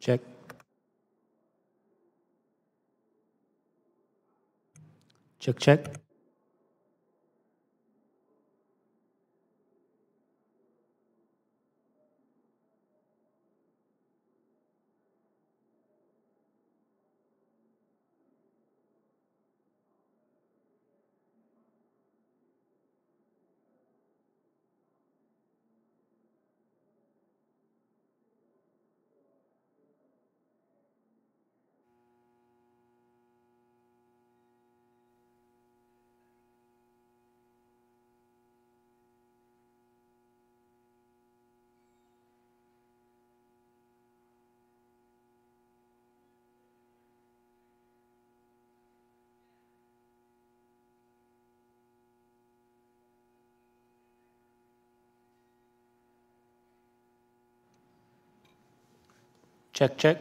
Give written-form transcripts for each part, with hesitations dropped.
Check. Check, check. Check, check.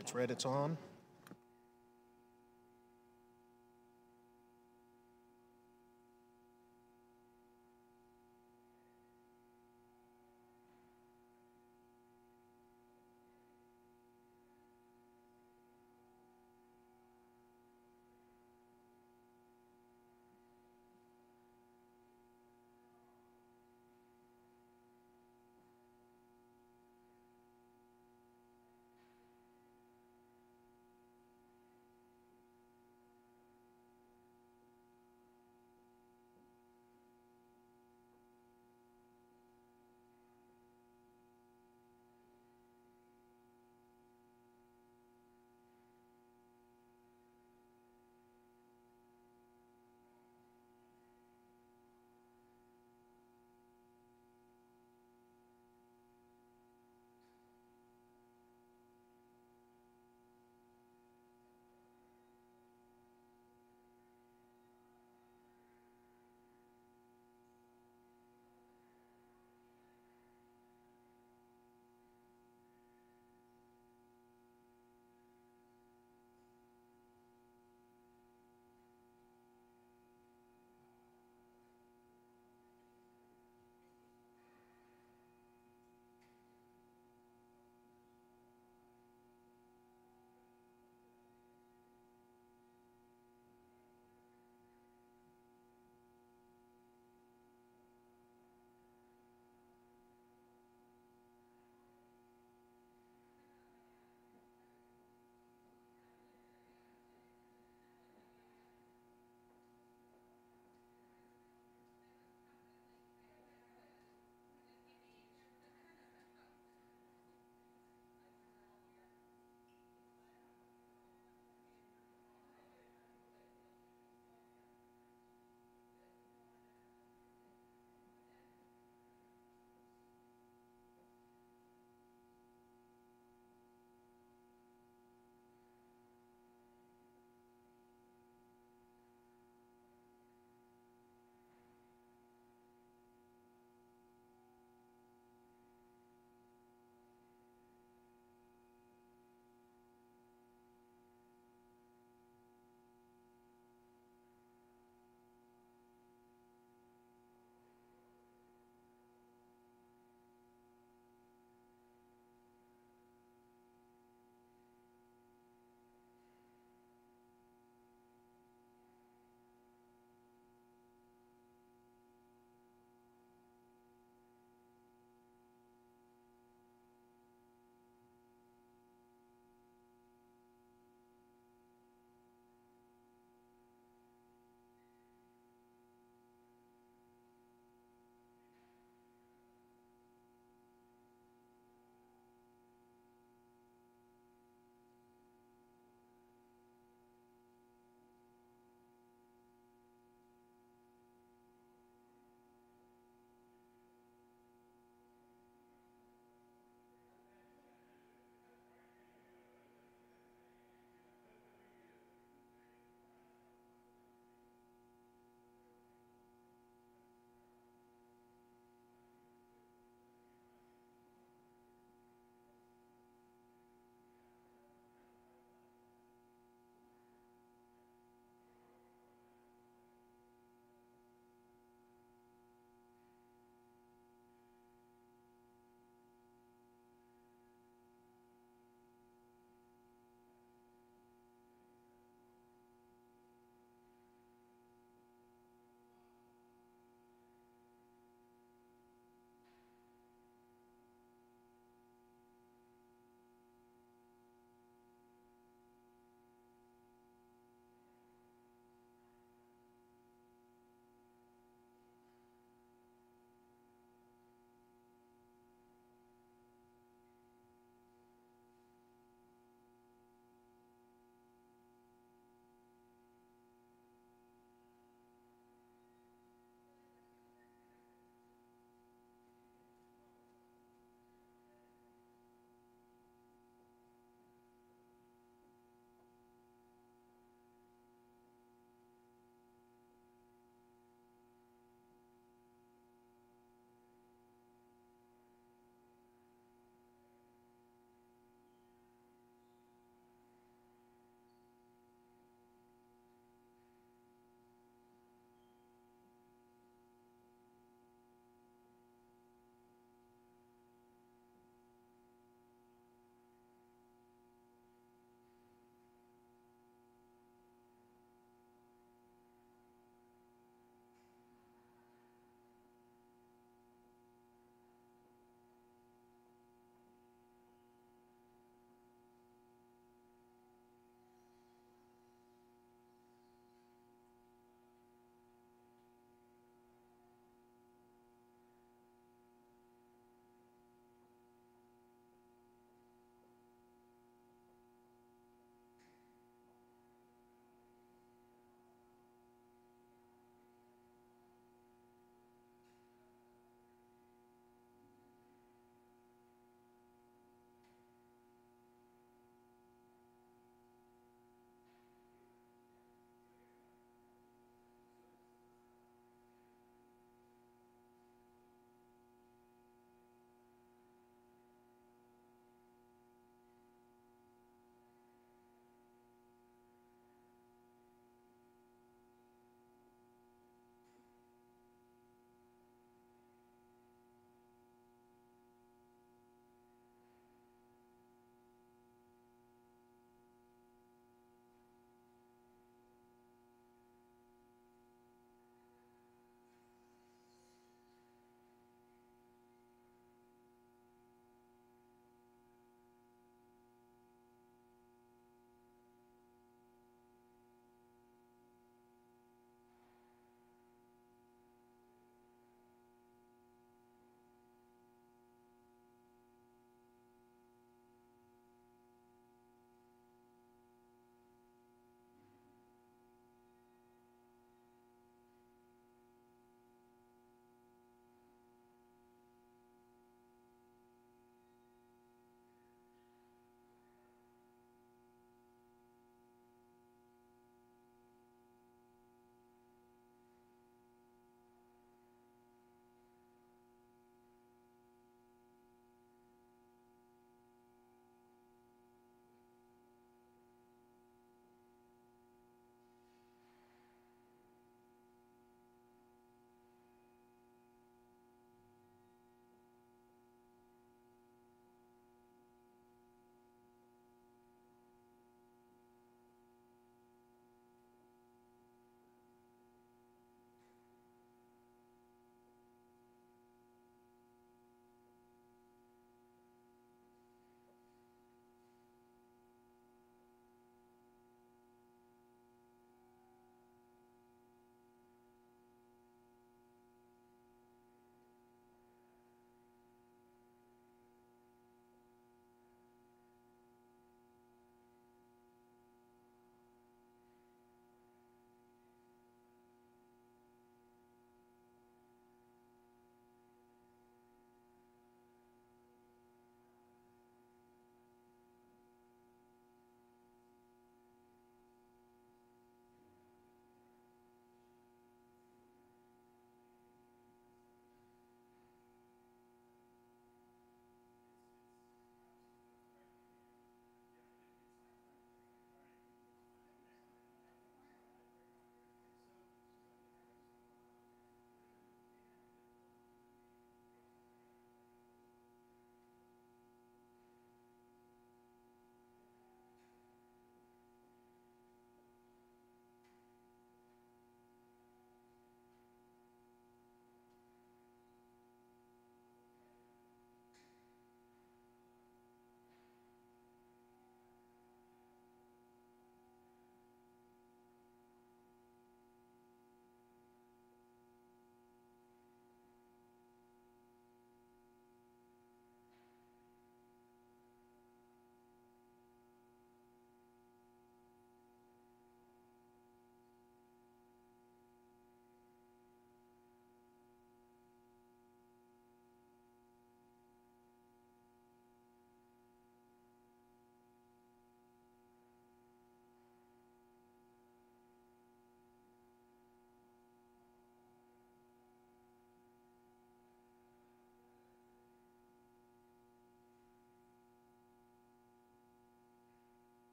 It's red, it's on.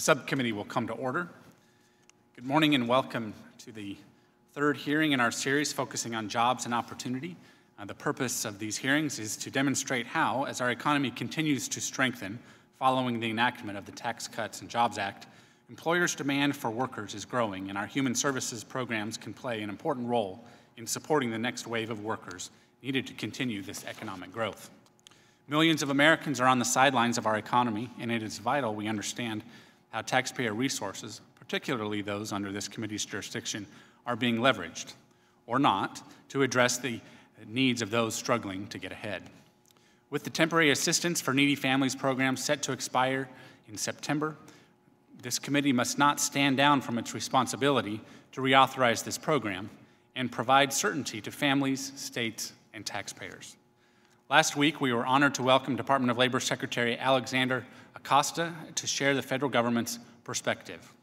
subcommittee will come to order. Good morning and welcome to the third hearing in our series focusing on jobs and opportunity. The purpose of these hearings is to demonstrate how, as our economy continues to strengthen following the enactment of the Tax Cuts and Jobs Act, employers' demand for workers is growing, and our human services programs can play an important role in supporting the next wave of workers needed to continue this economic growth. Millions of Americans are on the sidelines of our economy, and it is vital we understand how taxpayer resources, particularly those under this committee's jurisdiction, are being leveraged, or not, to address the needs of those struggling to get ahead. With the Temporary Assistance for Needy Families program set to expire in September, this committee must not stand down from its responsibility to reauthorize this program and provide certainty to families, states, and taxpayers. Last week, we were honored to welcome Department of Labor Secretary Alexander Acosta to share the federal government's perspective.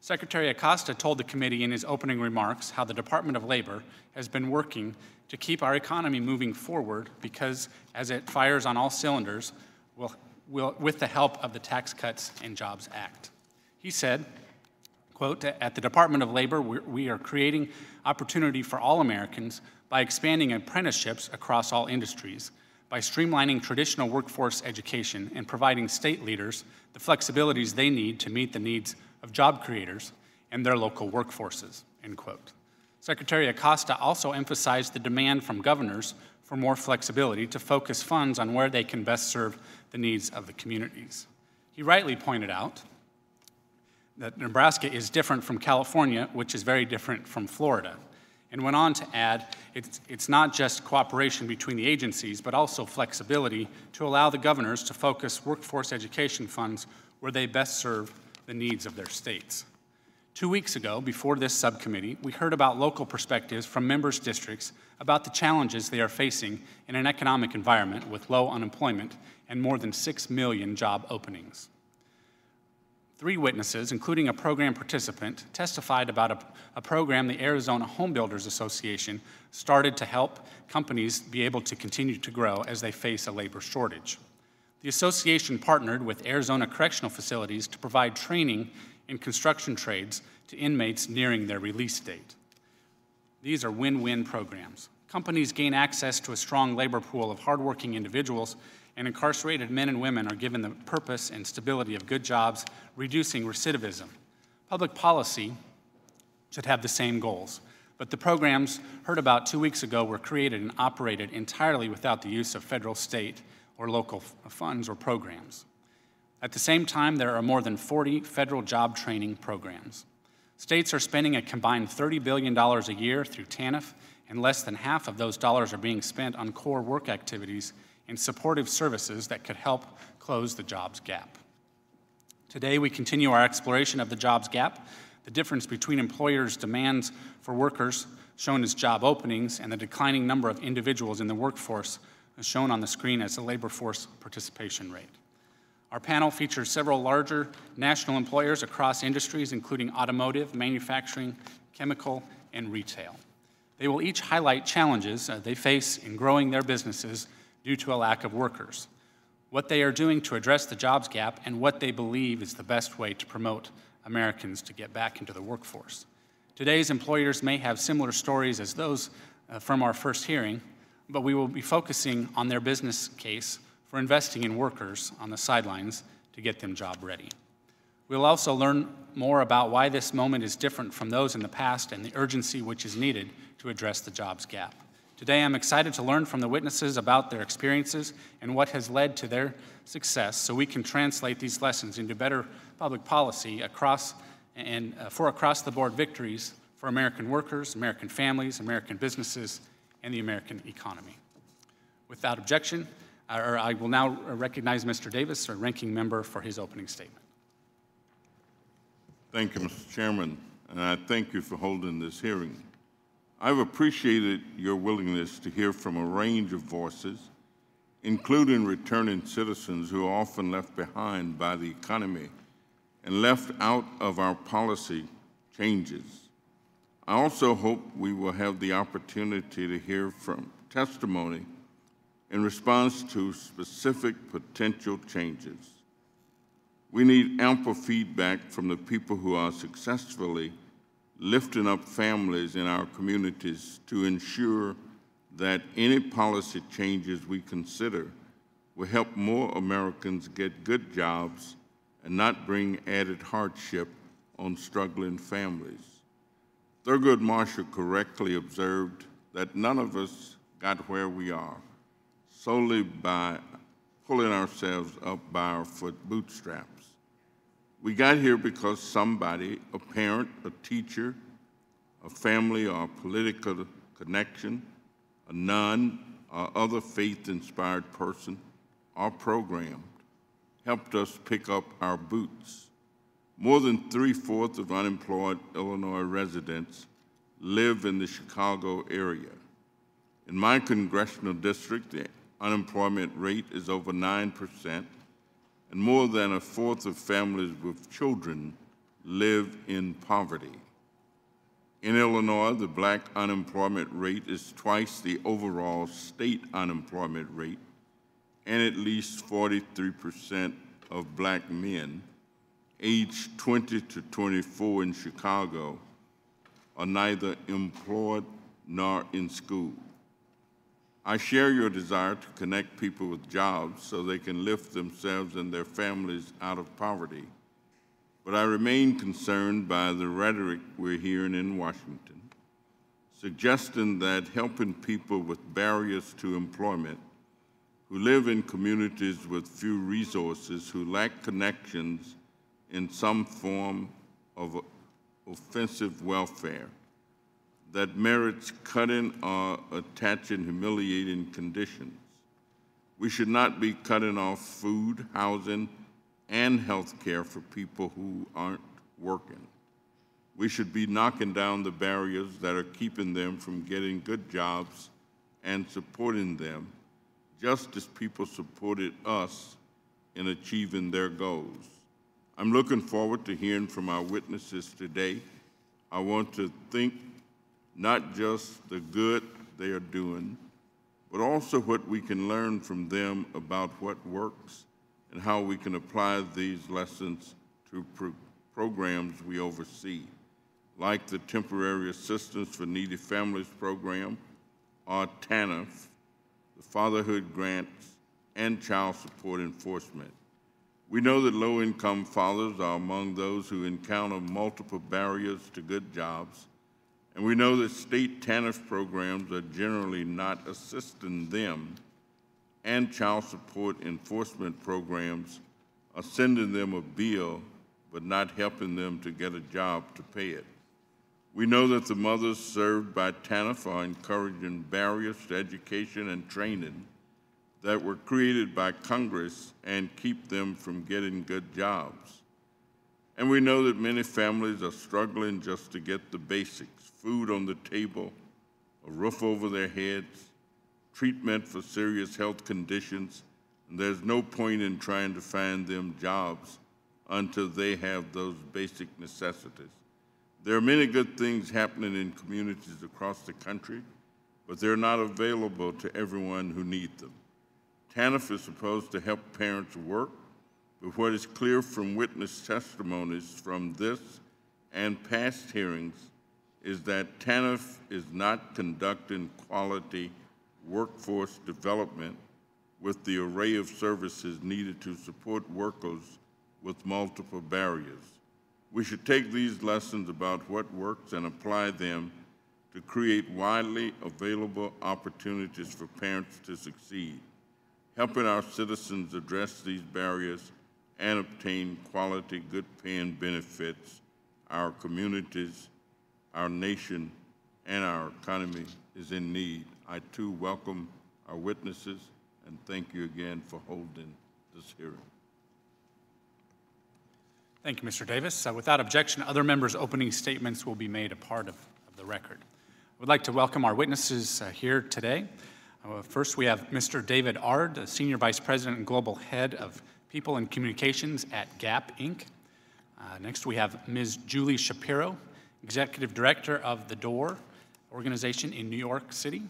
Secretary Acosta told the committee in his opening remarks how the Department of Labor has been working to keep our economy moving forward because, as it fires on all cylinders, with the help of the Tax Cuts and Jobs Act. He said, quote, "At the Department of Labor, we are creating opportunity for all Americans by expanding apprenticeships across all industries, by streamlining traditional workforce education and providing state leaders the flexibilities they need to meet the needs of job creators and their local workforces," end quote. Secretary Acosta also emphasized the demand from governors for more flexibility to focus funds on where they can best serve the needs of the communities. He rightly pointed out that Nebraska is different from California, which is very different from Florida, and went on to add, it's not just cooperation between the agencies, but also flexibility to allow the governors to focus workforce education funds where they best serve the needs of their states. 2 weeks ago, before this subcommittee, we heard about local perspectives from members' districts about the challenges they are facing in an economic environment with low unemployment and more than 6 million job openings. 3 witnesses, including a program participant, testified about a program the Arizona Home Builders Association started to help companies be able to continue to grow as they face a labor shortage. The association partnered with Arizona Correctional Facilities to provide training in construction trades to inmates nearing their release date. These are win-win programs. Companies gain access to a strong labor pool of hardworking individuals, and incarcerated men and women are given the purpose and stability of good jobs, reducing recidivism. Public policy should have the same goals, but the programs heard about 2 weeks ago were created and operated entirely without the use of federal, state, or local funds or programs. At the same time, there are more than 40 federal job training programs. States are spending a combined $30 billion a year through Tanf, and less than half of those dollars are being spent on core work activities and supportive services that could help close the jobs gap. Today, we continue our exploration of the jobs gap, the difference between employers' demands for workers, shown as job openings, and the declining number of individuals in the workforce, as shown on the screen as the labor force participation rate. Our panel features several larger national employers across industries, including automotive, manufacturing, chemical, and retail. They will each highlight challenges they face in growing their businesses due to a lack of workers, what they are doing to address the jobs gap, and what they believe is the best way to promote Americans to get back into the workforce. Today's employers may have similar stories as those from our first hearing, but we will be focusing on their business case for investing in workers on the sidelines to get them job ready. We'll also learn more about why this moment is different from those in the past and the urgency which is needed to address the jobs gap. Today, I'm excited to learn from the witnesses about their experiences and what has led to their success so we can translate these lessons into better public policy across the board victories for American workers, American families, American businesses, and the American economy. Without objection, I will now recognize Mr. Davis, our ranking member, for his opening statement. Thank you, Mr. Chairman, and I thank you for holding this hearing. I've appreciated your willingness to hear from a range of voices, including returning citizens who are often left behind by the economy and left out of our policy changes. I also hope we will have the opportunity to hear from testimony in response to specific potential changes. We need ample feedback from the people who are successfully lifting up families in our communities to ensure that any policy changes we consider will help more Americans get good jobs and not bring added hardship on struggling families. Thurgood Marshall correctly observed that none of us got where we are solely by pulling ourselves up by our bootstraps. We got here because somebody, a parent, a teacher, a family, or a political connection, a nun, or other faith-inspired person, or program, helped us pick up our boots. More than 3/4 of unemployed Illinois residents live in the Chicago area. In my congressional district, the unemployment rate is over 9%, and more than 1/4 of families with children live in poverty. In Illinois, the black unemployment rate is twice the overall state unemployment rate, and at least 43% of black men aged 20 to 24 in Chicago are neither employed nor in school. I share your desire to connect people with jobs so they can lift themselves and their families out of poverty, but I remain concerned by the rhetoric we're hearing in Washington, suggesting that helping people with barriers to employment, who live in communities with few resources, who lack connections in some form of offensive welfare, that merits cutting or attaching humiliating conditions. We should not be cutting off food, housing, and health care for people who aren't working. We should be knocking down the barriers that are keeping them from getting good jobs and supporting them, just as people supported us in achieving their goals. I'm looking forward to hearing from our witnesses today. I want to think not just the good they are doing, but also what we can learn from them about what works and how we can apply these lessons to programs we oversee, like the Temporary Assistance for Needy Families program, or Tanf, the Fatherhood Grants, and Child Support Enforcement. We know that low-income fathers are among those who encounter multiple barriers to good jobs, and we know that state TANF programs are generally not assisting them, and child support enforcement programs are sending them a bill but not helping them to get a job to pay it. We know that the mothers served by TANF are encouraging barriers to education and training that were created by Congress and keep them from getting good jobs. And we know that many families are struggling just to get the basics: food on the table, a roof over their heads, treatment for serious health conditions, and there's no point in trying to find them jobs until they have those basic necessities. There are many good things happening in communities across the country, but they're not available to everyone who needs them. TANF is supposed to help parents work, but what is clear from witness testimonies from this and past hearings is that TANF is not conducting quality workforce development with the array of services needed to support workers with multiple barriers. We should take these lessons about what works and apply them to create widely available opportunities for parents to succeed, helping our citizens address these barriers and obtain quality, good-paying benefits our communities, our nation, and our economy is in need. I too welcome our witnesses and thank you again for holding this hearing. Thank you, Mr. Davis. Without objection, other members' opening statements will be made a part of the record. I would like to welcome our witnesses here today. First, we have Mr. David Ard, the Senior Vice President and Global Head of People and Communications at Gap, Inc. Next, we have Ms. Julie Shapiro, Executive Director of the DOOR organization in New York City.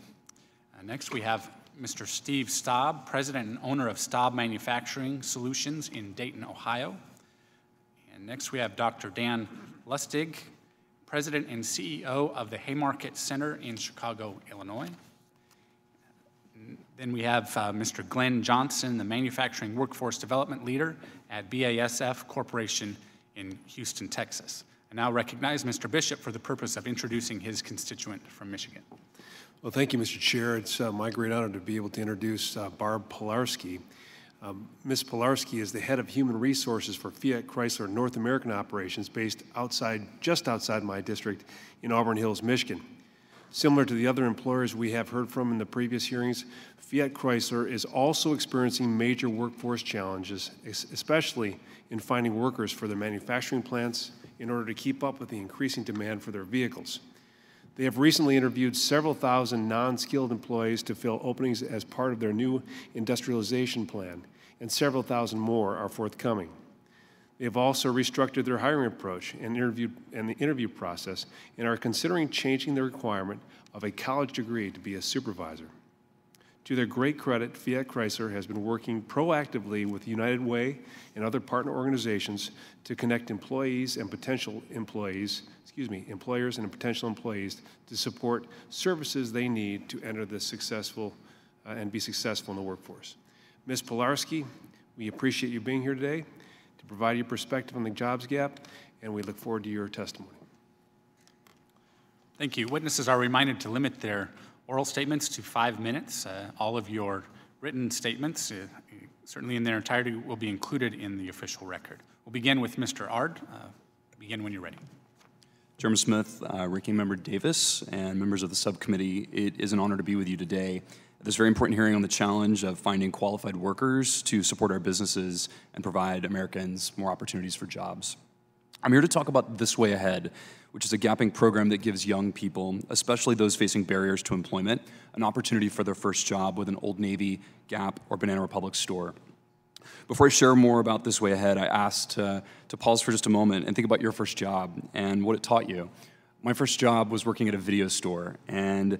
Next, we have Mr. Steve Staub, President and owner of Staub Manufacturing Solutions in Dayton, Ohio. And next we have Dr. Dan Lustig, President and CEO of the Haymarket Center in Chicago, Illinois. Then we have Mr. Glenn Johnson, the Manufacturing Workforce Development Leader at BASF Corporation in Houston, Texas. I now recognize Mr. Bishop for the purpose of introducing his constituent from Michigan. Well, thank you, Mr. Chair. It's my great honor to be able to introduce Barb Pilarski. Ms. Pilarski is the head of human resources for Fiat Chrysler North American operations based just outside my district in Auburn Hills, Michigan. Similar to the other employers we have heard from in the previous hearings, Fiat Chrysler is also experiencing major workforce challenges, especially in finding workers for their manufacturing plants in order to keep up with the increasing demand for their vehicles. They have recently interviewed several thousand non-skilled employees to fill openings as part of their new industrialization plan, and several thousand more are forthcoming. They have also restructured their hiring approach and the interview process and are considering changing the requirement of a college degree to be a supervisor. To their great credit, Fiat Chrysler has been working proactively with United Way and other partner organizations to connect employers and potential employees to support services they need to enter the successful and be successful in the workforce. Ms. Pilarski, we appreciate you being here today to provide your perspective on the jobs gap, and we look forward to your testimony. Thank you. Witnesses are reminded to limit their oral statements to 5 minutes. All of your written statements, certainly in their entirety, will be included in the official record. We'll begin with Mr. Ard. Begin when you're ready. Chairman Smith, Ranking Member Davis, and members of the subcommittee, it is an honor to be with you today at this very important hearing on the challenge of finding qualified workers to support our businesses and provide Americans more opportunities for jobs. I'm here to talk about This Way Ahead, which is a gapping program that gives young people, especially those facing barriers to employment, an opportunity for their first job with an Old Navy, Gap, or Banana Republic store. Before I share more about This Way Ahead, I asked to pause for just a moment and think about your first job and what it taught you. My first job was working at a video store, and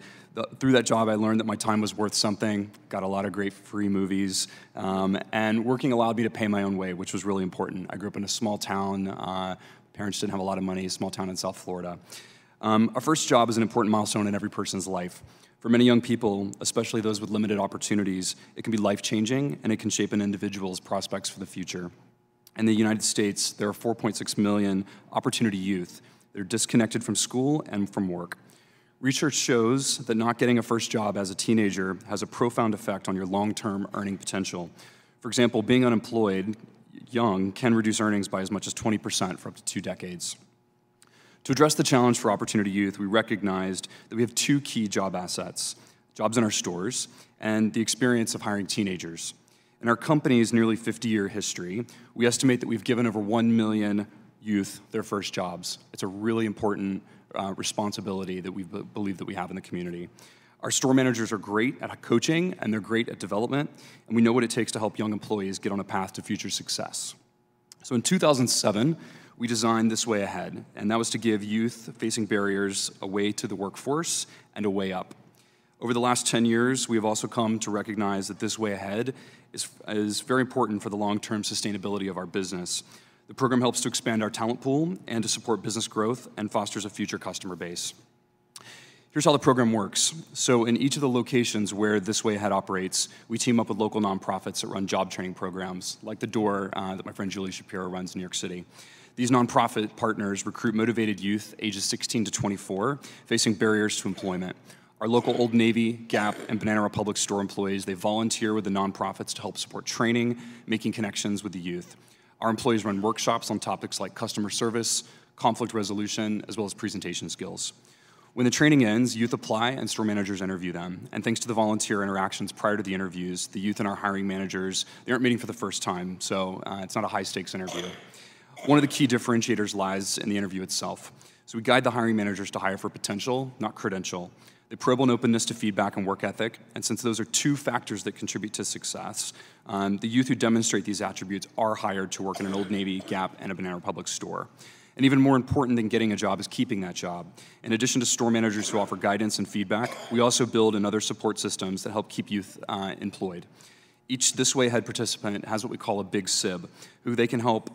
through that job I learned that my time was worth something, got a lot of great free movies, and working allowed me to pay my own way, which was really important. I grew up in a small town. Parents didn't have a lot of money, a small town in South Florida. Our first job is an important milestone in every person's life. For many young people, especially those with limited opportunities, it can be life-changing, and it can shape an individual's prospects for the future. In the United States, there are 4.6 million opportunity youth. They're disconnected from school and from work. Research shows that not getting a first job as a teenager has a profound effect on your long-term earning potential. For example, being unemployed young can reduce earnings by as much as 20% for up to 2 decades. To address the challenge for opportunity youth, we recognized that we have 2 key job assets: jobs in our stores and the experience of hiring teenagers. In our company's nearly 50-year history, we estimate that we've given over 1 million youth their first jobs. It's a really important responsibility that we believe that we have in the community. Our store managers are great at coaching, and they're great at development, and we know what it takes to help young employees get on a path to future success. So in 2007, we designed This Way Ahead, and that was to give youth facing barriers a way to the workforce and a way up. Over the last 10 years, we have also come to recognize that This Way Ahead is very important for the long-term sustainability of our business. The program helps to expand our talent pool and to support business growth and fosters a future customer base. Here's how the program works. So in each of the locations where This Way Ahead operates, we team up with local nonprofits that run job training programs, like The Door that my friend Julie Shapiro runs in New York City. These nonprofit partners recruit motivated youth ages 16 to 24 facing barriers to employment. Our local Old Navy, Gap, and Banana Republic store employees, they volunteer with the nonprofits to help support training, making connections with the youth. Our employees run workshops on topics like customer service, conflict resolution, as well as presentation skills. When the training ends, youth apply and store managers interview them. And thanks to the volunteer interactions prior to the interviews, the youth and our hiring managers, they aren't meeting for the first time, so it's not a high-stakes interview. One of the key differentiators lies in the interview itself. So we guide the hiring managers to hire for potential, not credential. They probe an openness to feedback and work ethic, and since those are 2 factors that contribute to success, the youth who demonstrate these attributes are hired to work in an Old Navy, Gap, and a Banana Republic store. And even more important than getting a job is keeping that job. In addition to store managers who offer guidance and feedback, we also build in other support systems that help keep youth employed. Each This Way Ahead participant has what we call a big SIB, who they can help,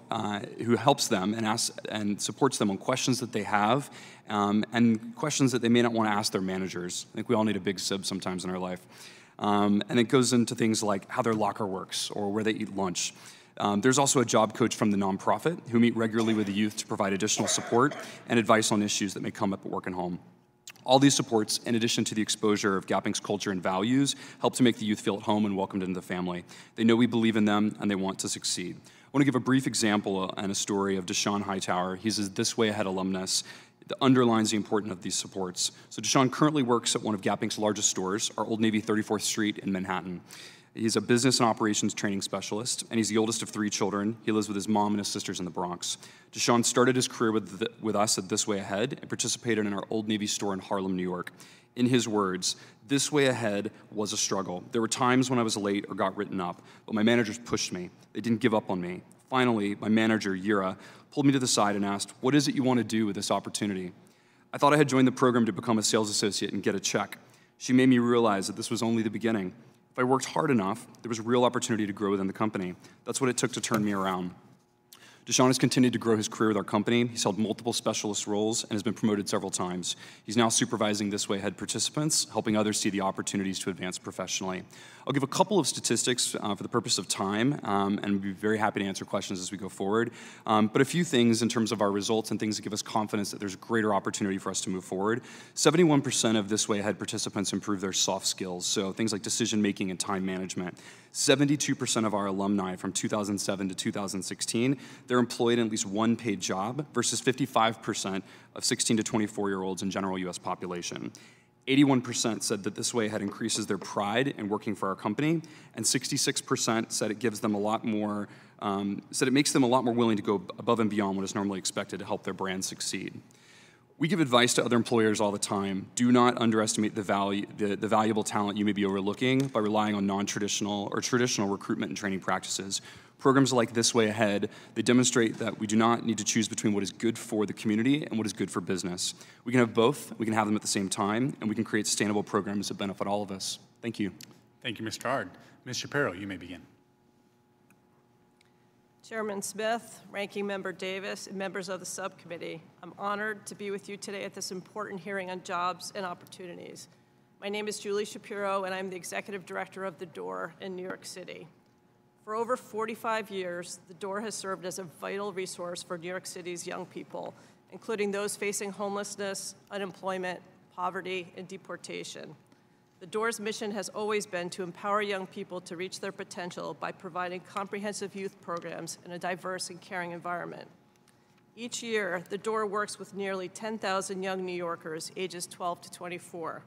who helps them and supports them on questions that they have, and questions that they may not want to ask their managers. I think we all need a big SIB sometimes in our life. And it goes into things like how their locker works or where they eat lunch. There's also a job coach from the nonprofit who meet regularly with the youth to provide additional support and advice on issues that may come up at work and home. All these supports, in addition to the exposure of Gap Inc.'s culture and values, help to make the youth feel at home and welcomed into the family. They know we believe in them and they want to succeed. I want to give a brief example and a story of Deshawn Hightower. He's a This Way Ahead alumnus that underlines the importance of these supports. So Deshawn currently works at one of Gap Inc.'s largest stores, our Old Navy 34th Street in Manhattan. He's a business and operations training specialist, and he's the oldest of 3 children. He lives with his mom and his sisters in the Bronx. Deshawn started his career with us at This Way Ahead and participated in our Old Navy store in Harlem, New York. In his words, "This Way Ahead was a struggle. There were times when I was late or got written up, but my managers pushed me. They didn't give up on me. Finally, my manager, Yira, pulled me to the side and asked, 'What is it you want to do with this opportunity?' I thought I had joined the program to become a sales associate and get a check. She made me realize that this was only the beginning. If I worked hard enough, there was a real opportunity to grow within the company. That's what it took to turn me around." Deshawn has continued to grow his career with our company. He's held multiple specialist roles and has been promoted several times. He's now supervising This Way Ahead participants, helping others see the opportunities to advance professionally. I'll give a couple of statistics for the purpose of time, and be very happy to answer questions as we go forward. But a few things in terms of our results and things that give us confidence that there's greater opportunity for us to move forward. 71% of This Way Ahead participants improve their soft skills, so things like decision-making and time management. 72% of our alumni from 2007 to 2016, they're employed in at least one paid job versus 55% of 16 to 24-year-olds in general U.S. population. 81% said that This Way Ahead increases their pride in working for our company, and 66% said it gives them a lot more, said it makes them a lot more willing to go above and beyond what is normally expected to help their brand succeed. We give advice to other employers all the time. Do not underestimate the valuable talent you may be overlooking by relying on non-traditional or traditional recruitment and training practices. Programs like This Way Ahead, they demonstrate that we do not need to choose between what is good for the community and what is good for business. We can have both, we can have them at the same time, and we can create sustainable programs that benefit all of us. Thank you. Thank you, Mr. Hard. Ms. Shapiro, you may begin. Chairman Smith, Ranking Member Davis, and members of the subcommittee, I'm honored to be with you today at this important hearing on jobs and opportunities. My name is Julie Shapiro, and I'm the Executive Director of The Door in New York City. For over 45 years, The Door has served as a vital resource for New York City's young people, including those facing homelessness, unemployment, poverty, and deportation. The Door's mission has always been to empower young people to reach their potential by providing comprehensive youth programs in a diverse and caring environment. Each year, The Door works with nearly 10,000 young New Yorkers ages 12 to 24.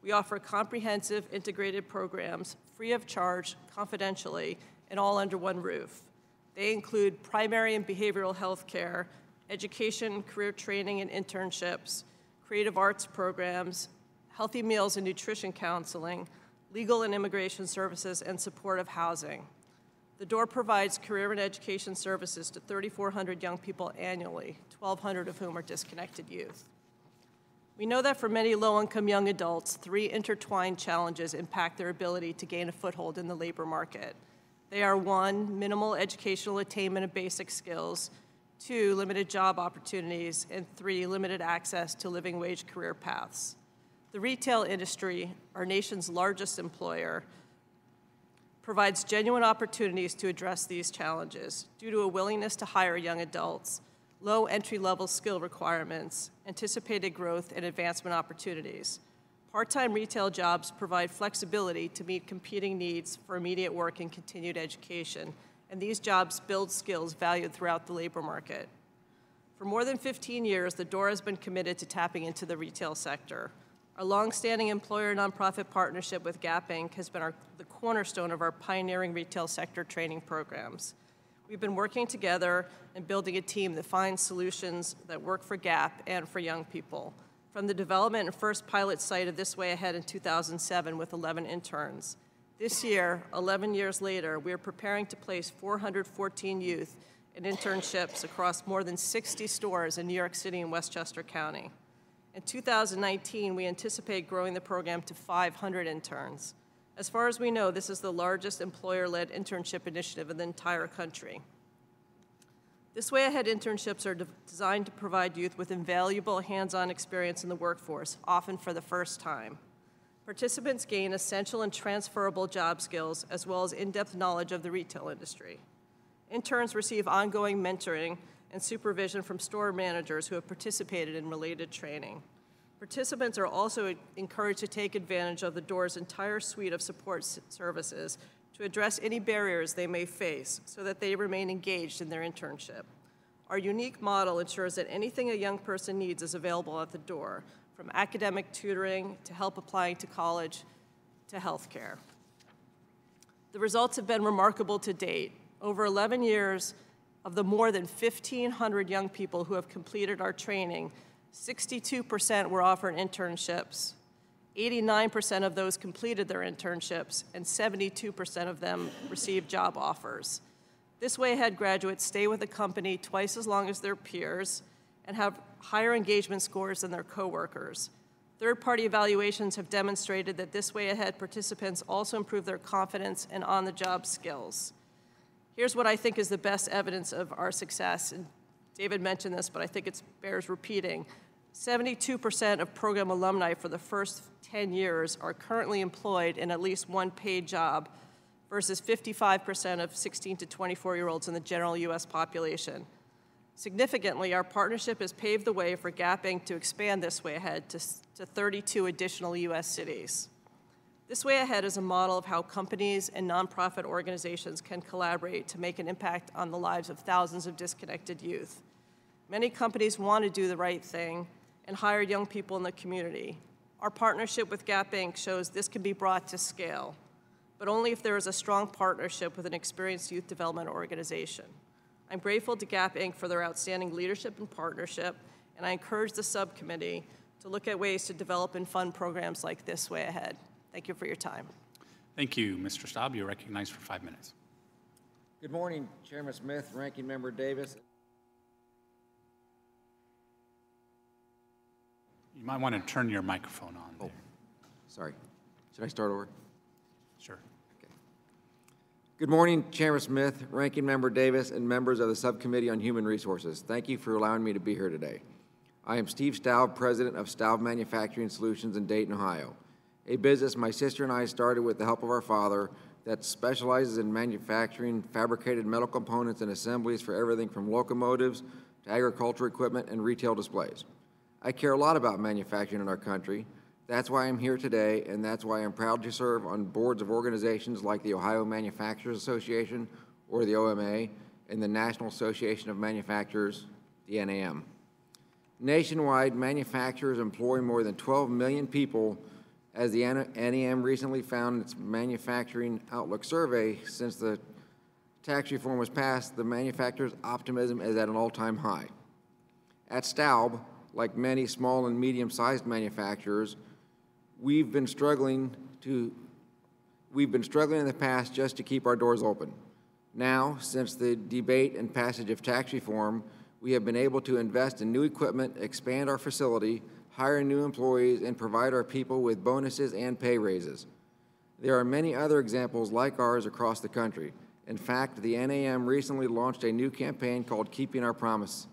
We offer comprehensive, integrated programs, free of charge, confidentially, and all under one roof. They include primary and behavioral health care, education, career training and internships, creative arts programs, healthy meals and nutrition counseling, legal and immigration services, and supportive housing. The Door provides career and education services to 3,400 young people annually, 1,200 of whom are disconnected youth. We know that for many low-income young adults, 3 intertwined challenges impact their ability to gain a foothold in the labor market. They are 1, minimal educational attainment of basic skills, 2, limited job opportunities, and 3, limited access to living wage career paths. The retail industry, our nation's largest employer, provides genuine opportunities to address these challenges due to a willingness to hire young adults, low entry-level skill requirements, anticipated growth, and advancement opportunities. Part-time retail jobs provide flexibility to meet competing needs for immediate work and continued education, and these jobs build skills valued throughout the labor market. For more than 15 years, The Door has been committed to tapping into the retail sector. Our longstanding employer-nonprofit partnership with Gap Inc. has been the cornerstone of our pioneering retail sector training programs. We've been working together and building a team that finds solutions that work for Gap and for young people. From the development and first pilot site of This Way Ahead in 2007 with 11 interns. This year, 11 years later, we are preparing to place 414 youth in internships across more than 60 stores in New York City and Westchester County. In 2019, we anticipate growing the program to 500 interns. As far as we know, this is the largest employer-led internship initiative in the entire country. This Way Ahead internships are designed to provide youth with invaluable hands-on experience in the workforce, often for the first time. Participants gain essential and transferable job skills, as well as in-depth knowledge of the retail industry. Interns receive ongoing mentoring and supervision from store managers who have participated in related training. Participants are also encouraged to take advantage of the door's entire suite of support services to address any barriers they may face so that they remain engaged in their internship. Our unique model ensures that anything a young person needs is available at the door, from academic tutoring to help applying to college to healthcare. The results have been remarkable to date. Over 11 years, of the more than 1,500 young people who have completed our training, 62% were offered internships. 89% of those completed their internships, and 72% of them received job offers. This Way Ahead graduates stay with the company twice as long as their peers and have higher engagement scores than their coworkers. Third-party evaluations have demonstrated that This Way Ahead participants also improve their confidence and on-the-job skills. Here's what I think is the best evidence of our success, and David mentioned this, but I think it bears repeating. 72% of program alumni for the first 10 years are currently employed in at least one paid job versus 55% of 16 to 24-year-olds in the general U.S. population. Significantly, our partnership has paved the way for Gap Inc. to expand This Way Ahead to 32 additional U.S. cities. This Way Ahead is a model of how companies and nonprofit organizations can collaborate to make an impact on the lives of thousands of disconnected youth. Many companies want to do the right thing and hire young people in the community. Our partnership with Gap Inc. shows this can be brought to scale, but only if there is a strong partnership with an experienced youth development organization. I'm grateful to Gap Inc. for their outstanding leadership and partnership, and I encourage the subcommittee to look at ways to develop and fund programs like This Way Ahead. Thank you for your time. Thank you, Mr. Staub. You're recognized for 5 minutes. Good morning, Chairman Smith, Ranking Member Davis. You might want to turn your microphone on. Oh, sorry. Should I start over? Sure. Okay. Good morning, Chairman Smith, Ranking Member Davis, and members of the Subcommittee on Human Resources. Thank you for allowing me to be here today. I am Steve Staub, President of Staub Manufacturing Solutions in Dayton, Ohio, a business my sister and I started with the help of our father that specializes in manufacturing fabricated metal components and assemblies for everything from locomotives to agricultural equipment and retail displays. I care a lot about manufacturing in our country. That's why I'm here today, and that's why I'm proud to serve on boards of organizations like the Ohio Manufacturers Association, or the OMA, and the National Association of Manufacturers, the NAM. Nationwide, manufacturers employ more than 12 million people, as the NAM recently found in its Manufacturing Outlook survey. Since the tax reform was passed, the manufacturers' optimism is at an all-time high. At Staub, like many small and medium-sized manufacturers, we've been struggling in the past just to keep our doors open. Now, since the debate and passage of tax reform, we have been able to invest in new equipment, expand our facility, hire new employees, and provide our people with bonuses and pay raises. There are many other examples like ours across the country. In fact, the NAM recently launched a new campaign called Keeping Our Promise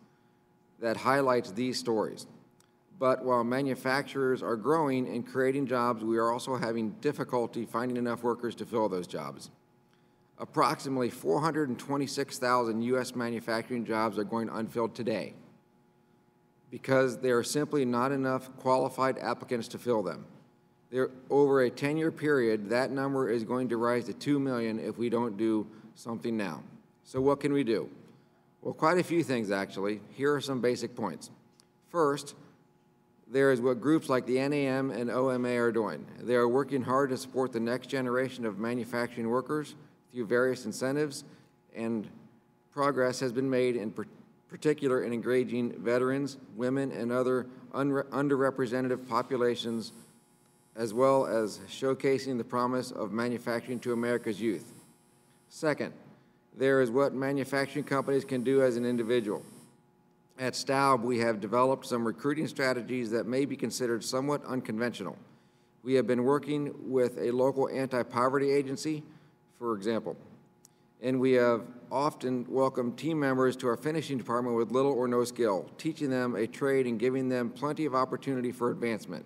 that highlights these stories. But while manufacturers are growing and creating jobs, we are also having difficulty finding enough workers to fill those jobs. Approximately 426,000 U.S. manufacturing jobs are going unfilled today because there are simply not enough qualified applicants to fill them. Over a 10-year period, that number is going to rise to 2 million if we don't do something now. So what can we do? Well, quite a few things, actually. Here are some basic points. First, there is what groups like the NAM and OMA are doing. They are working hard to support the next generation of manufacturing workers through various incentives, and progress has been made in particular in engaging veterans, women, and other underrepresented populations, as well as showcasing the promise of manufacturing to America's youth. Second, there is what manufacturing companies can do as an individual. At Staub, we have developed some recruiting strategies that may be considered somewhat unconventional. We have been working with a local anti-poverty agency, for example, and we have often welcomed team members to our finishing department with little or no skill, teaching them a trade and giving them plenty of opportunity for advancement.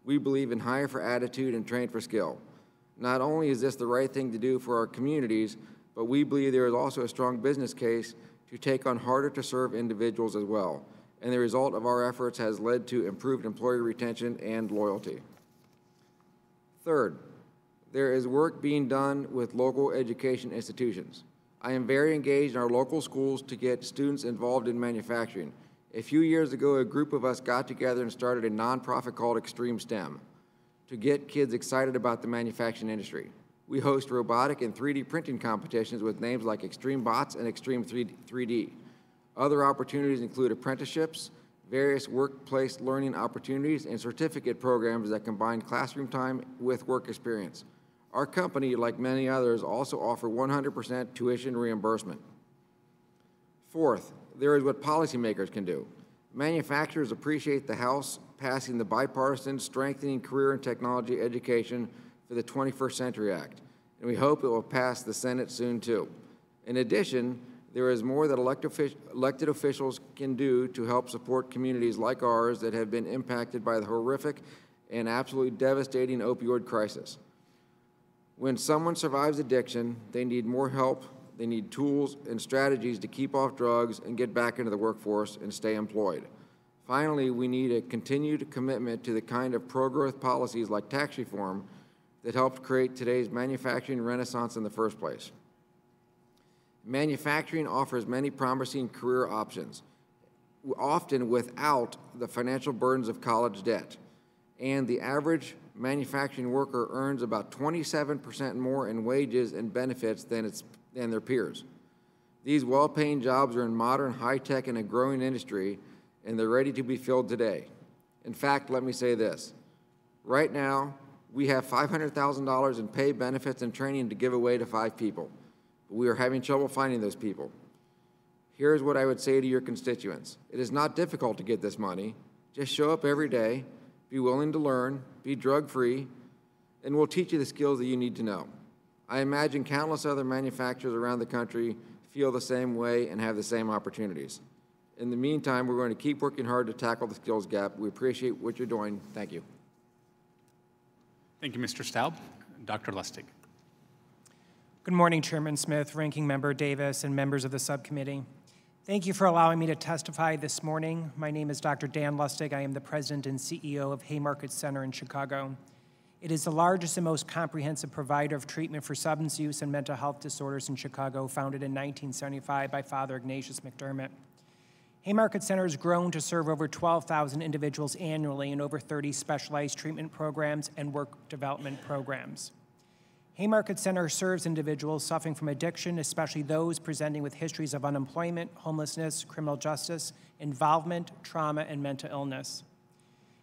We believe in hire for attitude and train for skill. Not only is this the right thing to do for our communities, but we believe there is also a strong business case to take on harder to serve individuals as well. And the result of our efforts has led to improved employee retention and loyalty. Third, there is work being done with local education institutions. I am very engaged in our local schools to get students involved in manufacturing. A few years ago, a group of us got together and started a nonprofit called Extreme STEM to get kids excited about the manufacturing industry. We host robotic and 3D printing competitions with names like Extreme Bots and Extreme 3D. Other opportunities include apprenticeships, various workplace learning opportunities, and certificate programs that combine classroom time with work experience. Our company, like many others, also offer 100% tuition reimbursement. Fourth, there is what policymakers can do. Manufacturers appreciate the House passing the bipartisan Strengthening Career and Technology Education for the 21st Century Act, and we hope it will pass the Senate soon too. In addition, there is more that elected officials can do to help support communities like ours that have been impacted by the horrific and absolutely devastating opioid crisis. When someone survives addiction, they need more help. They need tools and strategies to keep off drugs and get back into the workforce and stay employed. Finally, we need a continued commitment to the kind of pro-growth policies like tax reform that helped create today's manufacturing renaissance in the first place. Manufacturing offers many promising career options, often without the financial burdens of college debt. And the average manufacturing worker earns about 27% more in wages and benefits than their peers. These well-paying jobs are in modern, high-tech, and a growing industry, and they're ready to be filled today. In fact, let me say this. Right now, we have $500,000 in pay, benefits, and training to give away to 5 people. But we are having trouble finding those people. Here's what I would say to your constituents. It is not difficult to get this money. Just show up every day, be willing to learn, be drug-free, and we'll teach you the skills that you need to know. I imagine countless other manufacturers around the country feel the same way and have the same opportunities. In the meantime, we're going to keep working hard to tackle the skills gap. We appreciate what you're doing. Thank you. Thank you, Mr. Staub. Dr. Lustig. Good morning, Chairman Smith, Ranking Member Davis, and members of the subcommittee. Thank you for allowing me to testify this morning. My name is Dr. Dan Lustig. I am the president and CEO of Haymarket Center in Chicago. It is the largest and most comprehensive provider of treatment for substance use and mental health disorders in Chicago, founded in 1975 by Father Ignatius McDermott. Haymarket Center has grown to serve over 12,000 individuals annually in over 30 specialized treatment programs and work development programs. Haymarket Center serves individuals suffering from addiction, especially those presenting with histories of unemployment, homelessness, criminal justice, involvement, trauma, and mental illness.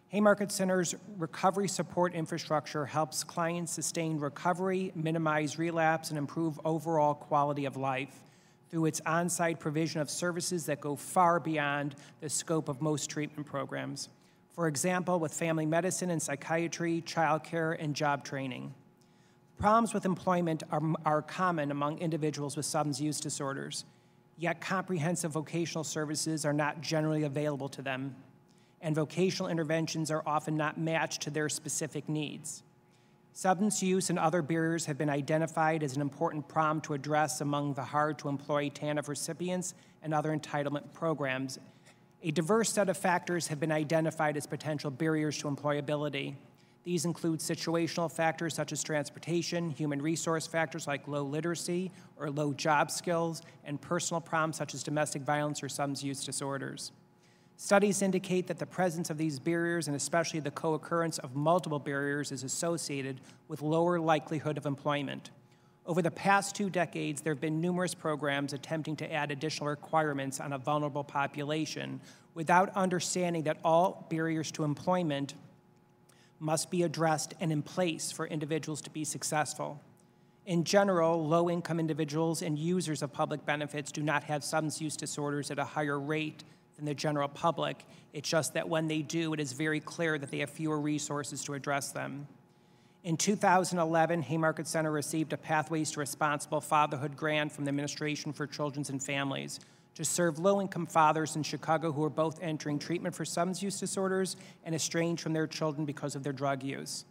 Haymarket Center's recovery support infrastructure helps clients sustain recovery, minimize relapse, and improve overall quality of life through its on-site provision of services that go far beyond the scope of most treatment programs. For example, with family medicine and psychiatry, childcare, and job training. Problems with employment are common among individuals with substance use disorders, yet comprehensive vocational services are not generally available to them, and vocational interventions are often not matched to their specific needs. Substance use and other barriers have been identified as an important problem to address among the hard-to-employ TANF recipients and other entitlement programs. A diverse set of factors have been identified as potential barriers to employability. These include situational factors such as transportation, human resource factors like low literacy or low job skills, and personal problems such as domestic violence or substance use disorders. Studies indicate that the presence of these barriers, and especially the co-occurrence of multiple barriers, is associated with lower likelihood of employment. Over the past 2 decades, there have been numerous programs attempting to add additional requirements on a vulnerable population without understanding that all barriers to employment must be addressed and in place for individuals to be successful. In general, low-income individuals and users of public benefits do not have substance use disorders at a higher rate than the general public. It's just that when they do, it is very clear that they have fewer resources to address them. In 2011, Haymarket Center received a Pathways to Responsible Fatherhood grant from the Administration for Children and Families to serve low-income fathers in Chicago who are both entering treatment for substance use disorders and estranged from their children because of their drug use.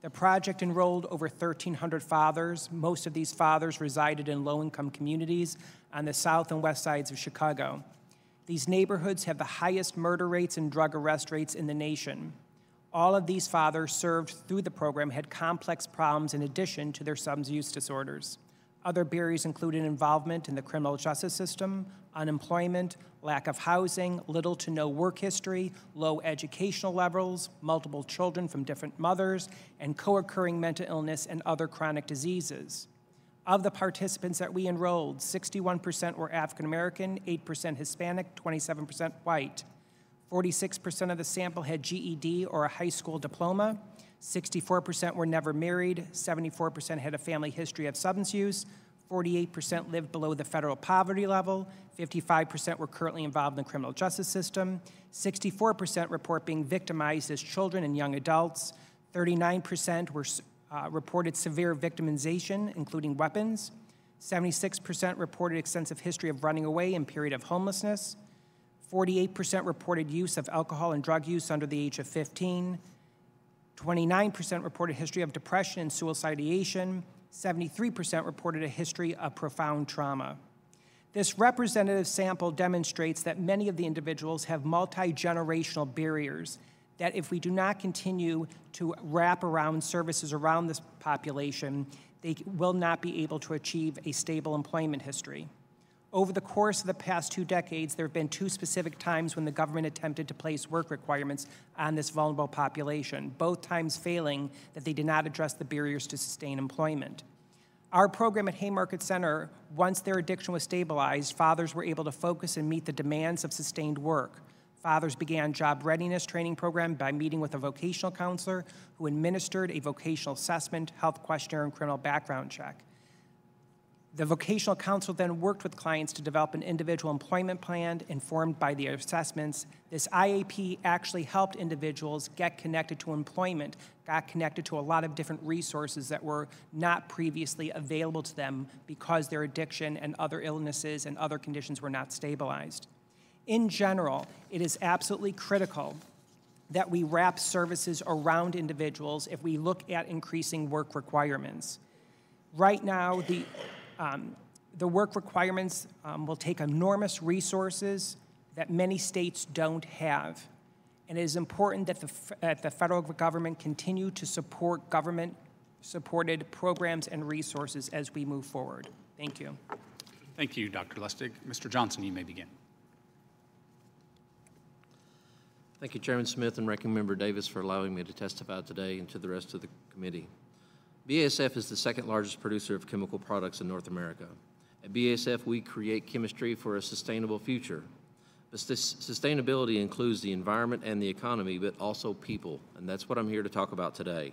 The project enrolled over 1,300 fathers. Most of these fathers resided in low-income communities on the south and west sides of Chicago. These neighborhoods have the highest murder rates and drug arrest rates in the nation. All of these fathers served through the program had complex problems in addition to their substance use disorders. Other barriers included involvement in the criminal justice system, unemployment, lack of housing, little to no work history, low educational levels, multiple children from different mothers, and co-occurring mental illness and other chronic diseases. Of the participants that we enrolled, 61% were African American, 8% Hispanic, 27% white. 46% of the sample had GED or a high school diploma. 64% were never married. 74% had a family history of substance use. 48% lived below the federal poverty level. 55% were currently involved in the criminal justice system. 64% report being victimized as children and young adults. 39% were reported severe victimization, including weapons. 76% reported extensive history of running away and period of homelessness. 48% reported use of alcohol and drug use under the age of 15. 29% reported history of depression and suicidation. 73% reported a history of profound trauma. This representative sample demonstrates that many of the individuals have multi-generational barriers, that if we do not continue to wrap around services around this population, they will not be able to achieve a stable employment history. Over the course of the past 2 decades, there have been 2 specific times when the government attempted to place work requirements on this vulnerable population, both times failing that they did not address the barriers to sustain employment. Our program at Haymarket Center, once their addiction was stabilized, fathers were able to focus and meet the demands of sustained work. Fathers began job readiness training program by meeting with a vocational counselor who administered a vocational assessment, health questionnaire, and criminal background check. The vocational counselor then worked with clients to develop an individual employment plan informed by the assessments. This IAP actually helped individuals get connected to employment, got connected to a lot of different resources that were not previously available to them because their addiction and other illnesses and other conditions were not stabilized. In general, it is absolutely critical that we wrap services around individuals if we look at increasing work requirements. Right now, the work requirements will take enormous resources that many states don't have. And it is important that the federal government continue to support government-supported programs and resources as we move forward. Thank you. Thank you, Dr. Lustig. Mr. Johnson, you may begin. Thank you, Chairman Smith and Ranking Member Davis, for allowing me to testify today and to the rest of the committee. BASF is the second largest producer of chemical products in North America. At BASF, we create chemistry for a sustainable future. But sustainability includes the environment and the economy, but also people, and that's what I'm here to talk about today.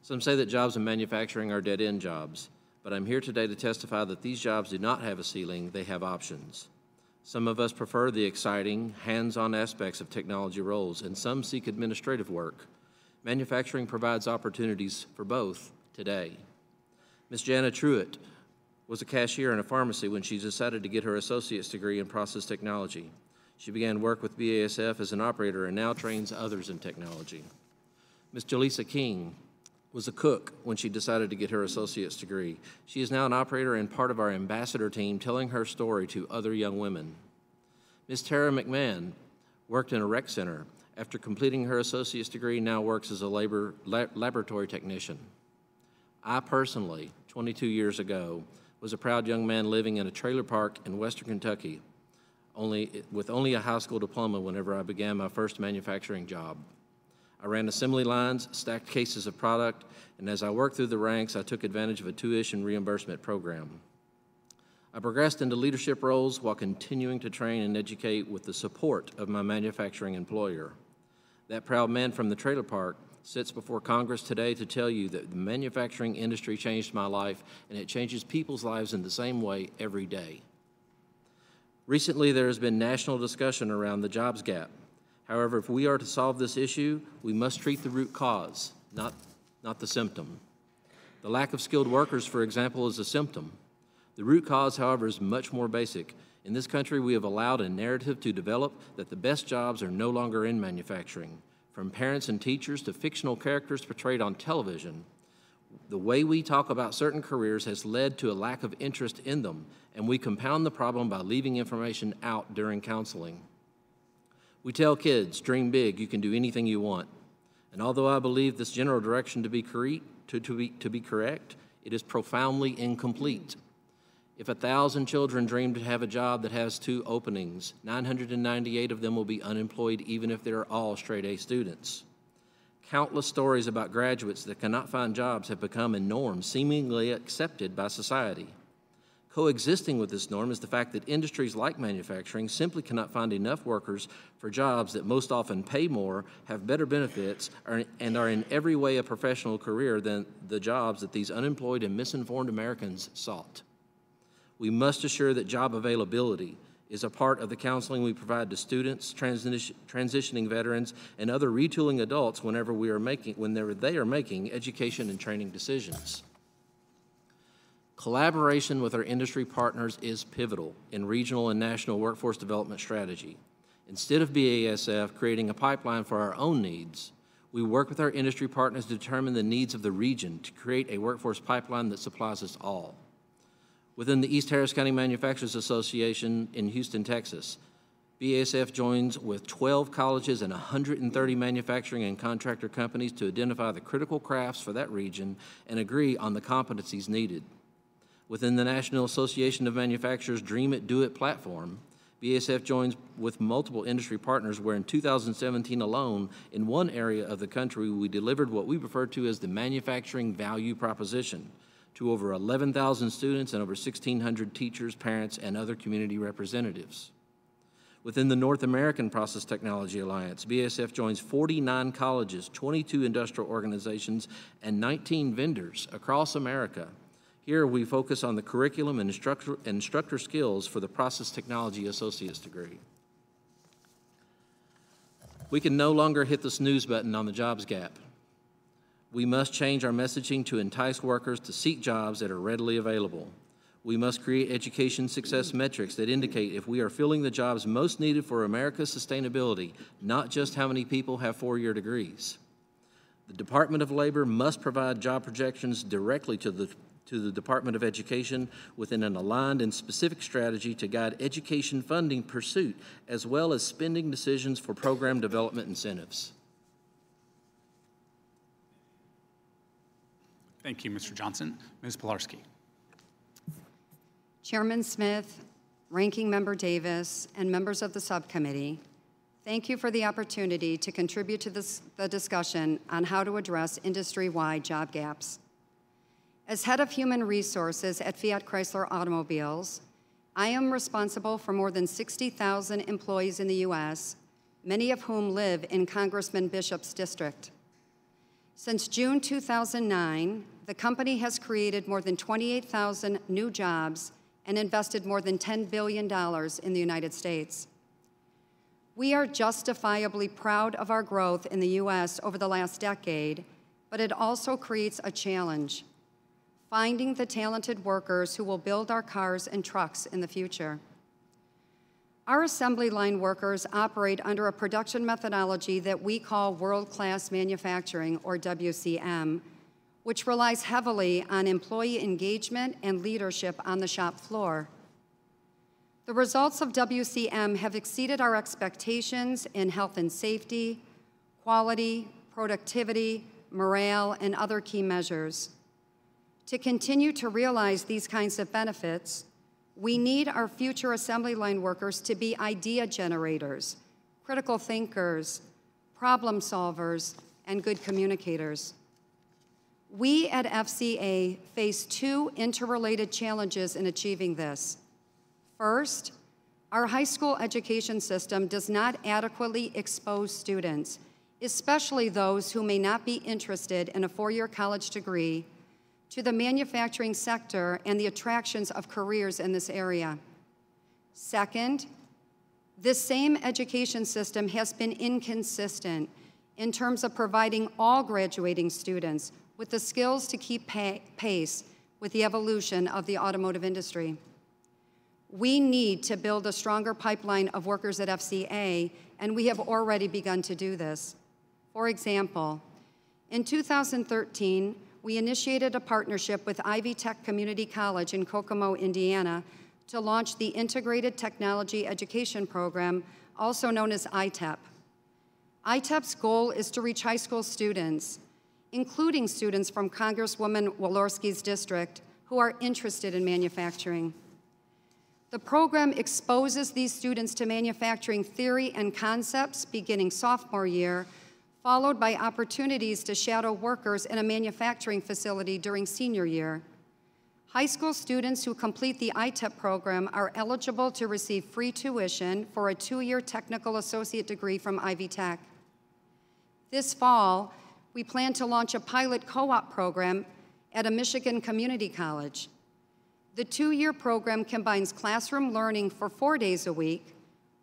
Some say that jobs in manufacturing are dead-end jobs, but I'm here today to testify that these jobs do not have a ceiling, they have options. Some of us prefer the exciting, hands-on aspects of technology roles, and some seek administrative work. Manufacturing provides opportunities for both today. Ms. Jana Truitt was a cashier in a pharmacy when she decided to get her associate's degree in process technology. She began work with BASF as an operator and now trains others in technology. Ms. Jaleesa King was a cook when she decided to get her associate's degree. She is now an operator and part of our ambassador team telling her story to other young women. Ms. Tara McMahon worked in a rec center. After completing her associate's degree, now works as a laboratory technician. I personally, 22 years ago, was a proud young man living in a trailer park in western Kentucky, with only a high school diploma whenever I began my first manufacturing job. I ran assembly lines, stacked cases of product, and as I worked through the ranks, I took advantage of a tuition reimbursement program. I progressed into leadership roles while continuing to train and educate with the support of my manufacturing employer. That proud man from the trailer park sits before Congress today to tell you that the manufacturing industry changed my life, and it changes people's lives in the same way every day. Recently, there has been national discussion around the jobs gap. However, if we are to solve this issue, we must treat the root cause, not not the symptom. The lack of skilled workers, for example, is a symptom. The root cause, however, is much more basic. In this country, we have allowed a narrative to develop that the best jobs are no longer in manufacturing. From parents and teachers to fictional characters portrayed on television, the way we talk about certain careers has led to a lack of interest in them, and we compound the problem by leaving information out during counseling. We tell kids, dream big, you can do anything you want. And although I believe this general direction to be correct, it is profoundly incomplete. If 1,000 children dream to have a job that has 2 openings, 998 of them will be unemployed even if they're all straight-A students. Countless stories about graduates that cannot find jobs have become a norm, seemingly accepted by society. Coexisting with this norm is the fact that industries like manufacturing simply cannot find enough workers for jobs that most often pay more, have better benefits, and are in every way a professional career than the jobs that these unemployed and misinformed Americans sought. We must assure that job availability is a part of the counseling we provide to students, transitioning veterans, and other retooling adults whenever they are making education and training decisions. Collaboration with our industry partners is pivotal in regional and national workforce development strategy. Instead of BASF creating a pipeline for our own needs, we work with our industry partners to determine the needs of the region to create a workforce pipeline that supplies us all. Within the East Harris County Manufacturers Association in Houston, Texas, BASF joins with 12 colleges and 130 manufacturing and contractor companies to identify the critical crafts for that region and agree on the competencies needed. Within the National Association of Manufacturers' Dream It, Do It platform, BASF joins with multiple industry partners where in 2017 alone, in one area of the country, we delivered what we refer to as the manufacturing value proposition to over 11,000 students and over 1,600 teachers, parents, and other community representatives. Within the North American Process Technology Alliance, BASF joins 49 colleges, 22 industrial organizations, and 19 vendors across America. Here we focus on the curriculum and instructor skills for the Process Technology Associate's degree. We can no longer hit the snooze button on the jobs gap. We must change our messaging to entice workers to seek jobs that are readily available. We must create education success metrics that indicate if we are filling the jobs most needed for America's sustainability, not just how many people have 4-year degrees. The Department of Labor must provide job projections directly to the Department of Education within an aligned and specific strategy to guide education funding pursuit, as well as spending decisions for program development incentives. Thank you, Mr. Johnson. Ms. Pilarski. Chairman Smith, Ranking Member Davis, and members of the subcommittee, thank you for the opportunity to contribute to the discussion on how to address industry-wide job gaps. As head of human resources at Fiat Chrysler Automobiles, I am responsible for more than 60,000 employees in the U.S., many of whom live in Congressman Bishop's district. Since June 2009, the company has created more than 28,000 new jobs and invested more than $10 billion in the United States. We are justifiably proud of our growth in the U.S. over the last decade, but it also creates a challenge: finding the talented workers who will build our cars and trucks in the future. Our assembly line workers operate under a production methodology that we call world-class manufacturing, or WCM, which relies heavily on employee engagement and leadership on the shop floor. The results of WCM have exceeded our expectations in health and safety, quality, productivity, morale, and other key measures. To continue to realize these kinds of benefits, we need our future assembly line workers to be idea generators, critical thinkers, problem solvers, and good communicators. We at FCA face 2 interrelated challenges in achieving this. First, our high school education system does not adequately expose students, especially those who may not be interested in a 4-year college degree, to the manufacturing sector and the attractions of careers in this area. Second, this same education system has been inconsistent in terms of providing all graduating students with the skills to keep pace with the evolution of the automotive industry. We need to build a stronger pipeline of workers at FCA, and we have already begun to do this. For example, in 2013, we initiated a partnership with Ivy Tech Community College in Kokomo, Indiana, to launch the Integrated Technology Education Program, also known as ITEP. ITEP's goal is to reach high school students, including students from Congresswoman Walorski's district, who are interested in manufacturing. The program exposes these students to manufacturing theory and concepts beginning sophomore year, followed by opportunities to shadow workers in a manufacturing facility during senior year. High school students who complete the ITEP program are eligible to receive free tuition for a 2-year technical associate degree from Ivy Tech. This fall, we plan to launch a pilot co-op program at a Michigan community college. The 2-year program combines classroom learning for 4 days a week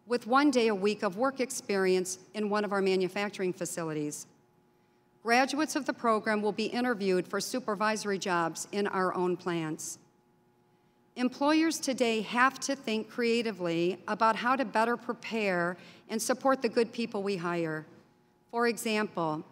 with 1 day a week of work experience in one of our manufacturing facilities. Graduates of the program will be interviewed for supervisory jobs in our own plants. Employers today have to think creatively about how to better prepare and support the good people we hire. For example,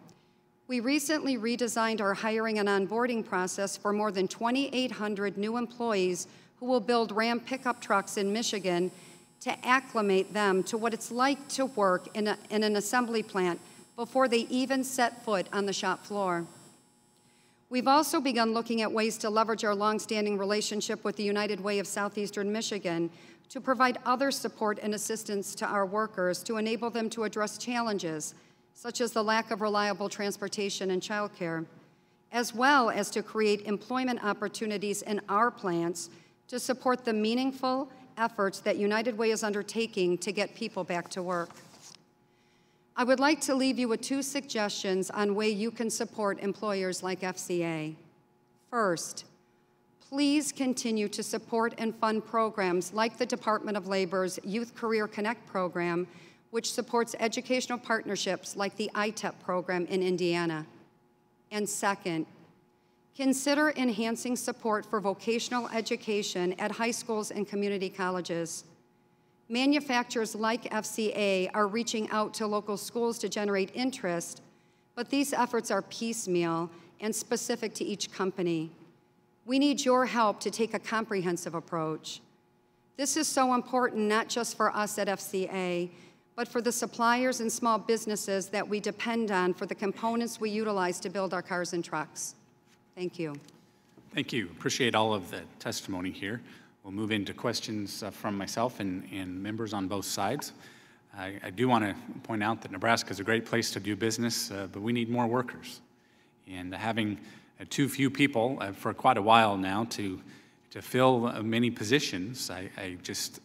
we recently redesigned our hiring and onboarding process for more than 2,800 new employees who will build Ram pickup trucks in Michigan to acclimate them to what it's like to work in an assembly plant before they even set foot on the shop floor. We've also begun looking at ways to leverage our longstanding relationship with the United Way of Southeastern Michigan to provide other support and assistance to our workers to enable them to address challenges such as the lack of reliable transportation and childcare, as well as to create employment opportunities in our plants to support the meaningful efforts that United Way is undertaking to get people back to work. I would like to leave you with 2 suggestions on ways you can support employers like FCA. First, please continue to support and fund programs like the Department of Labor's Youth Career Connect program, which supports educational partnerships like the ITEP program in Indiana. And second, consider enhancing support for vocational education at high schools and community colleges. Manufacturers like FCA are reaching out to local schools to generate interest, but these efforts are piecemeal and specific to each company. We need your help to take a comprehensive approach. This is so important not just for us at FCA, but for the suppliers and small businesses that we depend on for the components we utilize to build our cars and trucks. Thank you. Thank you. Appreciate all of the testimony here. We'll move into questions from myself and members on both sides. I do want to point out that Nebraska is a great place to do business, but we need more workers. And having too few people for quite a while now to fill many positions, I just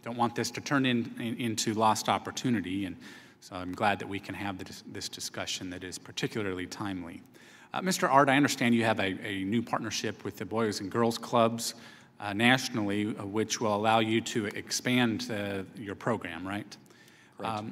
don't want this to turn into lost opportunity, and so I'm glad that we can have this discussion that is particularly timely. Mr. Art, I understand you have a new partnership with the Boys and Girls Clubs nationally, which will allow you to expand your program, right? Correct.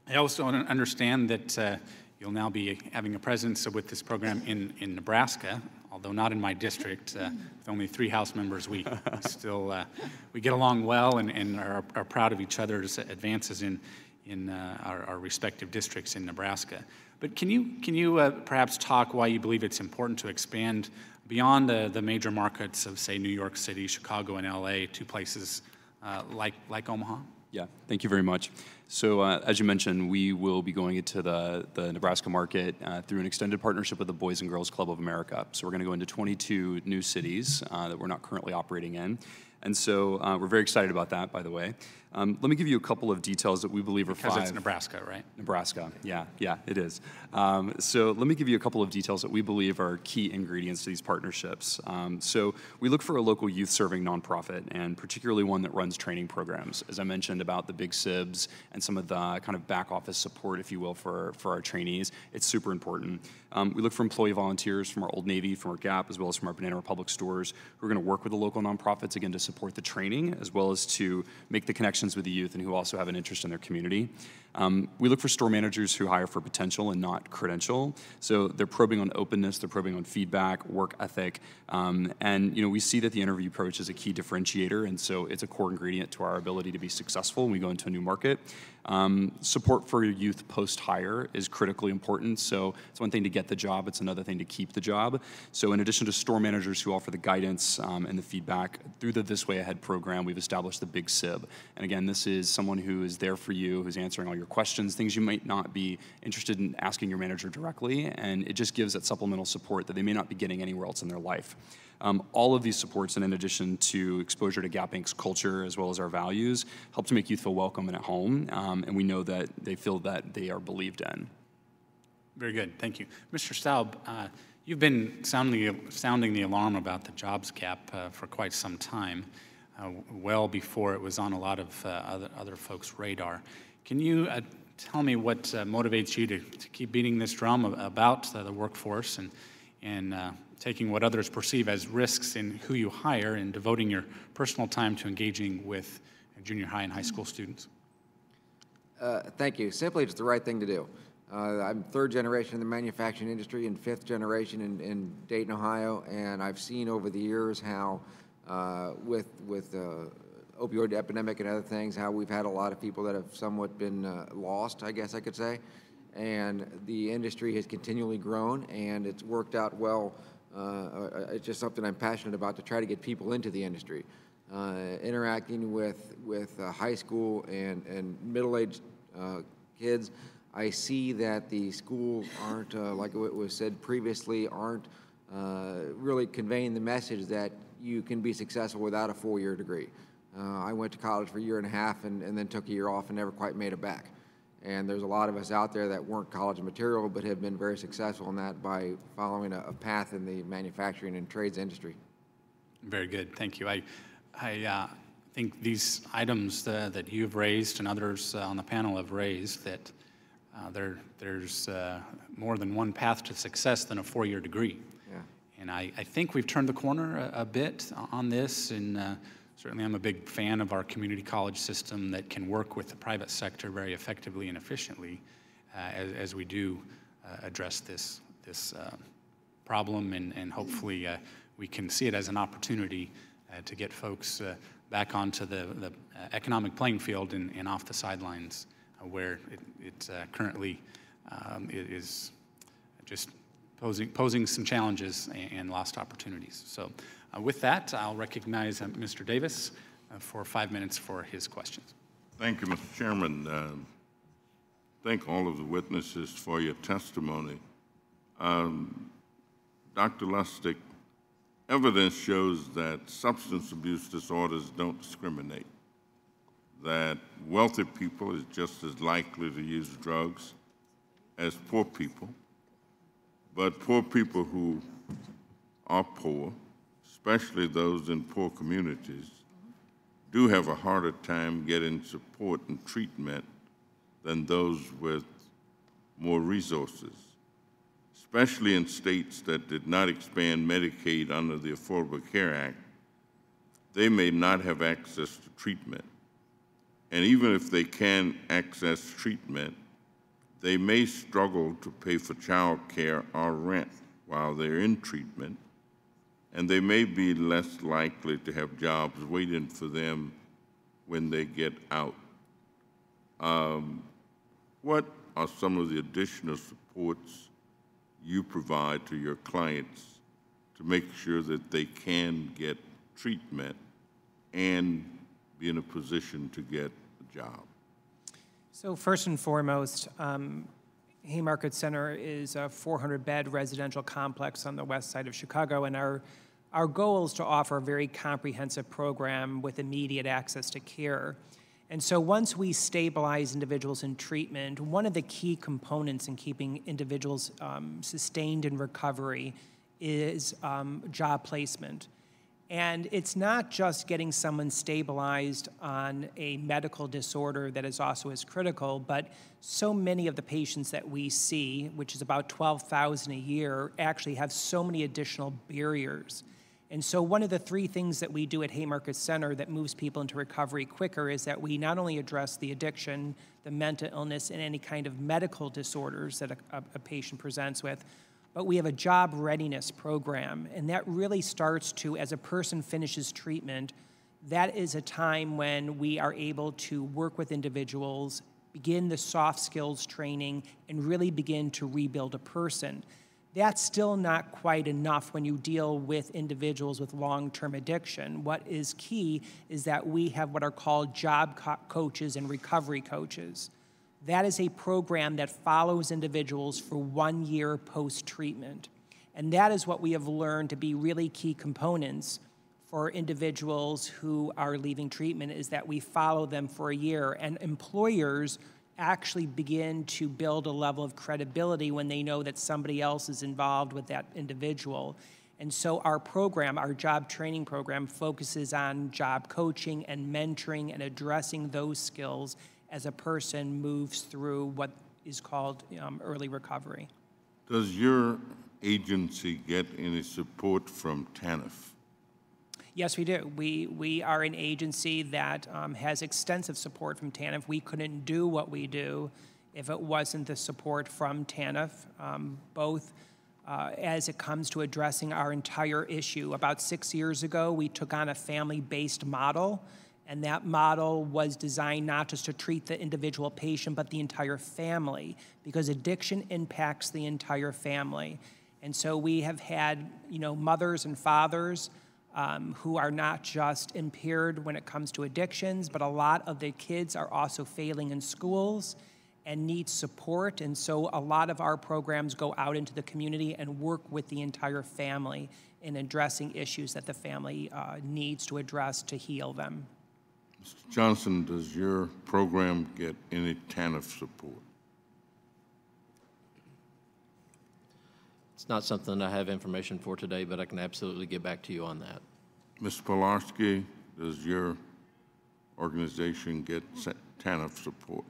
I also understand that you'll now be having a presence with this program in Nebraska, although not in my district. With only 3 House members, we still we get along well and are proud of each other's advances in our respective districts in Nebraska. But can you perhaps talk why you believe it's important to expand beyond the major markets of, say, New York City, Chicago, and LA to places like Omaha? Yeah, thank you very much. So as you mentioned, we will be going into the Nebraska market through an extended partnership with the Boys and Girls Club of America. So we're going to go into 22 new cities that we're not currently operating in. And so we're very excited about that, by the way. Let me give you a couple of details that we believe are because it's Nebraska, right? Nebraska, yeah, it is. So let me give you a couple of details that we believe are key ingredients to these partnerships. So we look for a local youth-serving nonprofit, and particularly one that runs training programs. As I mentioned about the big SIBs and some of the kind of back office support, if you will, for our trainees, it's super important. We look for employee volunteers from our Old Navy, from our Gap, as well as from our Banana Republic stores, who are going to work with the local nonprofits, again, to support the training, as well as to make the connections with the youth and who also have an interest in their community. We look for store managers who hire for potential and not credential. So they're probing on openness, they're probing on feedback, work ethic, and we see that the interview approach is a key differentiator, and so it's a core ingredient to our ability to be successful when we go into a new market. Support for your youth post-hire is critically important. So it's one thing to get the job, it's another thing to keep the job. So in addition to store managers who offer the guidance and the feedback, through the This Way Ahead program, we've established the Big SIB. And again, this is someone who is there for you, who's answering all your questions, things you might not be interested in asking your manager directly, and it just gives that supplemental support that they may not be getting anywhere else in their life. All of these supports, and in addition to exposure to Gap Inc.'s culture as well as our values, help to make youth feel welcome and at home, and we know that they feel that they are believed in. Very good, thank you. Mr. Staub, you've been sounding the alarm about the jobs gap for quite some time, well before it was on a lot of other folks' radar. Can you tell me what motivates you to keep beating this drum about the workforce and taking what others perceive as risks in who you hire and devoting your personal time to engaging with junior high and high school students? Thank you. Simply, it's the right thing to do. I'm third generation in the manufacturing industry and fifth generation in Dayton, Ohio, and I've seen over the years how with opioid epidemic and other things, how we've had a lot of people that have somewhat been lost, I guess I could say, and the industry has continually grown, and it's worked out well. It's just something I'm passionate about, to try to get people into the industry. Interacting with high school and middle-aged kids, I see that the schools aren't, like it was said previously, aren't really conveying the message that you can be successful without a 4-year degree. I went to college for a year and a half and then took a year off and never quite made it back. And there's a lot of us out there that weren't college material but have been very successful in that by following a path in the manufacturing and trades industry. Very good, thank you. I think these items that you've raised and others on the panel have raised, that there's more than one path to success than a 4-year degree. Yeah. And I think we've turned the corner a bit on this, and certainly I'm a big fan of our community college system that can work with the private sector very effectively and efficiently as we do address this problem, and hopefully we can see it as an opportunity to get folks back onto the economic playing field and off the sidelines where it currently is just posing some challenges and lost opportunities. So with that, I'll recognize Mr. Davis for 5 minutes for his questions. Thank you, Mr. Chairman. Thank all of the witnesses for your testimony. Dr. Lustig, evidence shows that substance abuse disorders don't discriminate, that wealthy people is just as likely to use drugs as poor people, but poor people who are poor, especially those in poor communities, do have a harder time getting support and treatment than those with more resources, especially in states that did not expand Medicaid under the Affordable Care Act. They may not have access to treatment. And even if they can access treatment, they may struggle to pay for child care or rent while they're in treatment, and they may be less likely to have jobs waiting for them when they get out. What are some of the additional supports you provide to your clients to make sure that they can get treatment and be in a position to get a job? So first and foremost, Haymarket Center is a 400-bed residential complex on the west side of Chicago, and our goal is to offer a very comprehensive program with immediate access to care. And so once we stabilize individuals in treatment, one of the key components in keeping individuals sustained in recovery is job placement. And it's not just getting someone stabilized on a medical disorder that is also as critical, but so many of the patients that we see, which is about 12,000 a year, actually have so many additional barriers. And so one of the three things that we do at Haymarket Center that moves people into recovery quicker is that we not only address the addiction, the mental illness, and any kind of medical disorders that a patient presents with, but we have a job readiness program. And that really starts to, as a person finishes treatment, that is a time when we are able to work with individuals, begin the soft skills training, and really begin to rebuild a person. That's still not quite enough when you deal with individuals with long-term addiction. What is key is that we have what are called job coaches and recovery coaches. That is a program that follows individuals for 1 year post-treatment. And that is what we have learned to be really key components for individuals who are leaving treatment, is that we follow them for a year. And employers actually begin to build a level of credibility when they know that somebody else is involved with that individual. And so our program, our job training program, focuses on job coaching and mentoring and addressing those skills as a person moves through what is called early recovery. Does your agency get any support from Tanf? Yes, we do. We are an agency that has extensive support from TANF. We couldn't do what we do if it wasn't the support from TANF, both as it comes to addressing our entire issue. About 6 years ago, we took on a family-based model, and that model was designed not just to treat the individual patient, but the entire family, because addiction impacts the entire family. And so we have had, mothers and fathers who are not just impaired when it comes to addictions, but a lot of the kids are also failing in schools and need support. And so a lot of our programs go out into the community and work with the entire family in addressing issues that the family needs to address to heal them. Mr. Johnson, does your program get any TANF support? It's not something I have information for today, but I can absolutely get back to you on that. Ms. Pilarski, does your organization get TANF support?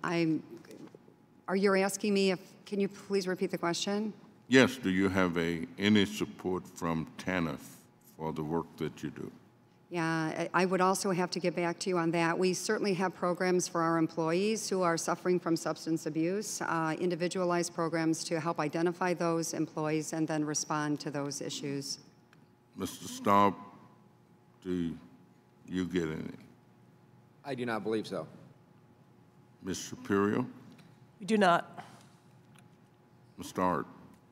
Are you asking me can you please repeat the question? Yes, do you have any support from TANF for the work that you do? Yeah, I would also have to get back to you on that. We certainly have programs for our employees who are suffering from substance abuse, individualized programs to help identify those employees and then respond to those issues. Mr. Staub, do you get any? I do not believe so. Ms. Shapiro? We do not. Mr. Art?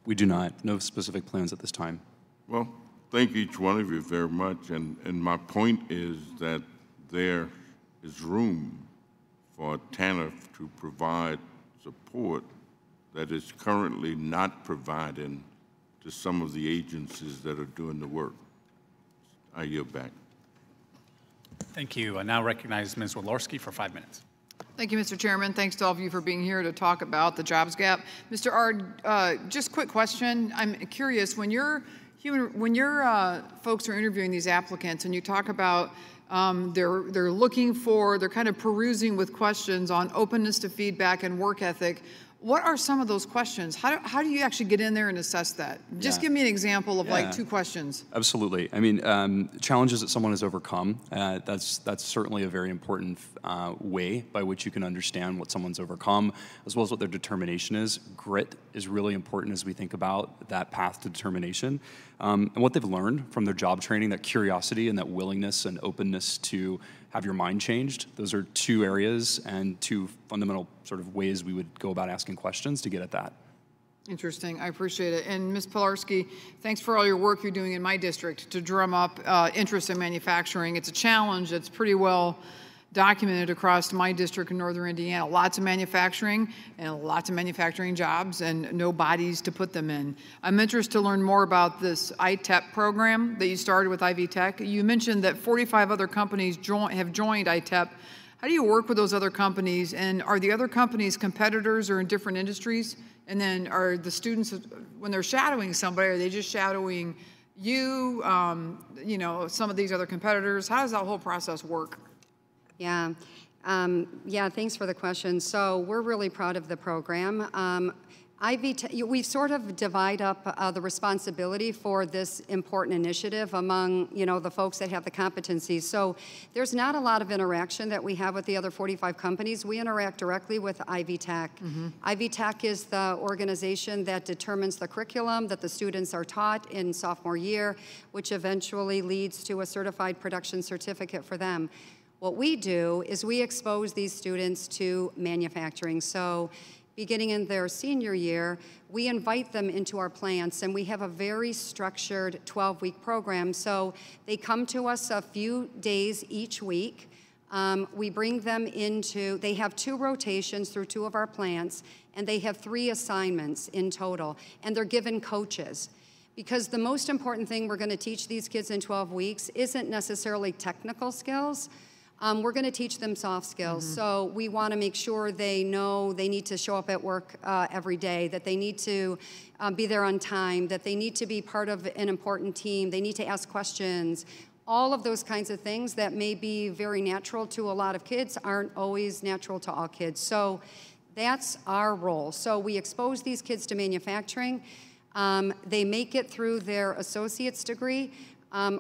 We do not. No specific plans at this time. Well, thank each one of you very much. And my point is that there is room for TANF to provide support that is currently not providing to some of the agencies that are doing the work. I yield back. Thank you. I now recognize Ms. Walorski for 5 minutes. Thank you, Mr. Chairman. Thanks to all of you for being here to talk about the jobs gap. Mr. Ard, just quick question. I'm curious, when your folks are interviewing these applicants and you talk about they're looking for, they're kind of perusing with questions on openness to feedback and work ethic, what are some of those questions? How do you actually get in there and assess that? Just give me an example of like 2 questions. Absolutely. I mean, challenges that someone has overcome, that's certainly a very important way by which you can understand what someone's overcome, as well as what their determination is. Grit is really important as we think about that path to determination. And what they've learned from their job training, that curiosity and that willingness and openness to have your mind changed. Those are 2 areas and 2 fundamental sort of ways we would go about asking questions to get at that. Interesting. I appreciate it. And Ms. Pilarski, thanks for all your work you're doing in my district to drum up interest in manufacturing. It's a challenge that's pretty well documented across my district in northern Indiana. Lots of manufacturing and lots of manufacturing jobs and no bodies to put them in. I'm interested to learn more about this ITEP program that you started with Ivy Tech. You mentioned that 45 other companies have joined ITEP. How do you work with those other companies, and are the other companies competitors or in different industries? And then are the students, when they're shadowing somebody, are they just shadowing you, some of these other competitors? How does that whole process work? Yeah, thanks for the question. So we're really proud of the program. We've sort of divided up the responsibility for this important initiative among, the folks that have the competencies. So there's not a lot of interaction that we have with the other 45 companies. We interact directly with Ivy Tech. Ivy Tech is the organization that determines the curriculum that the students are taught in sophomore year, which eventually leads to a certified production certificate for them. What we do is we expose these students to manufacturing. So beginning in their senior year, we invite them into our plants, and we have a very structured 12-week program. So they come to us a few days each week. We bring them into, they have 2 rotations through 2 of our plants, and they have 3 assignments in total, and they're given coaches. Because the most important thing we're going to teach these kids in 12 weeks isn't necessarily technical skills. We're going to teach them soft skills. So we want to make sure they know they need to show up at work every day, that they need to be there on time, that they need to be part of an important team, they need to ask questions. All of those kinds of things that may be very natural to a lot of kids aren't always natural to all kids. So that's our role. So we expose these kids to manufacturing. They make it through their associate's degree.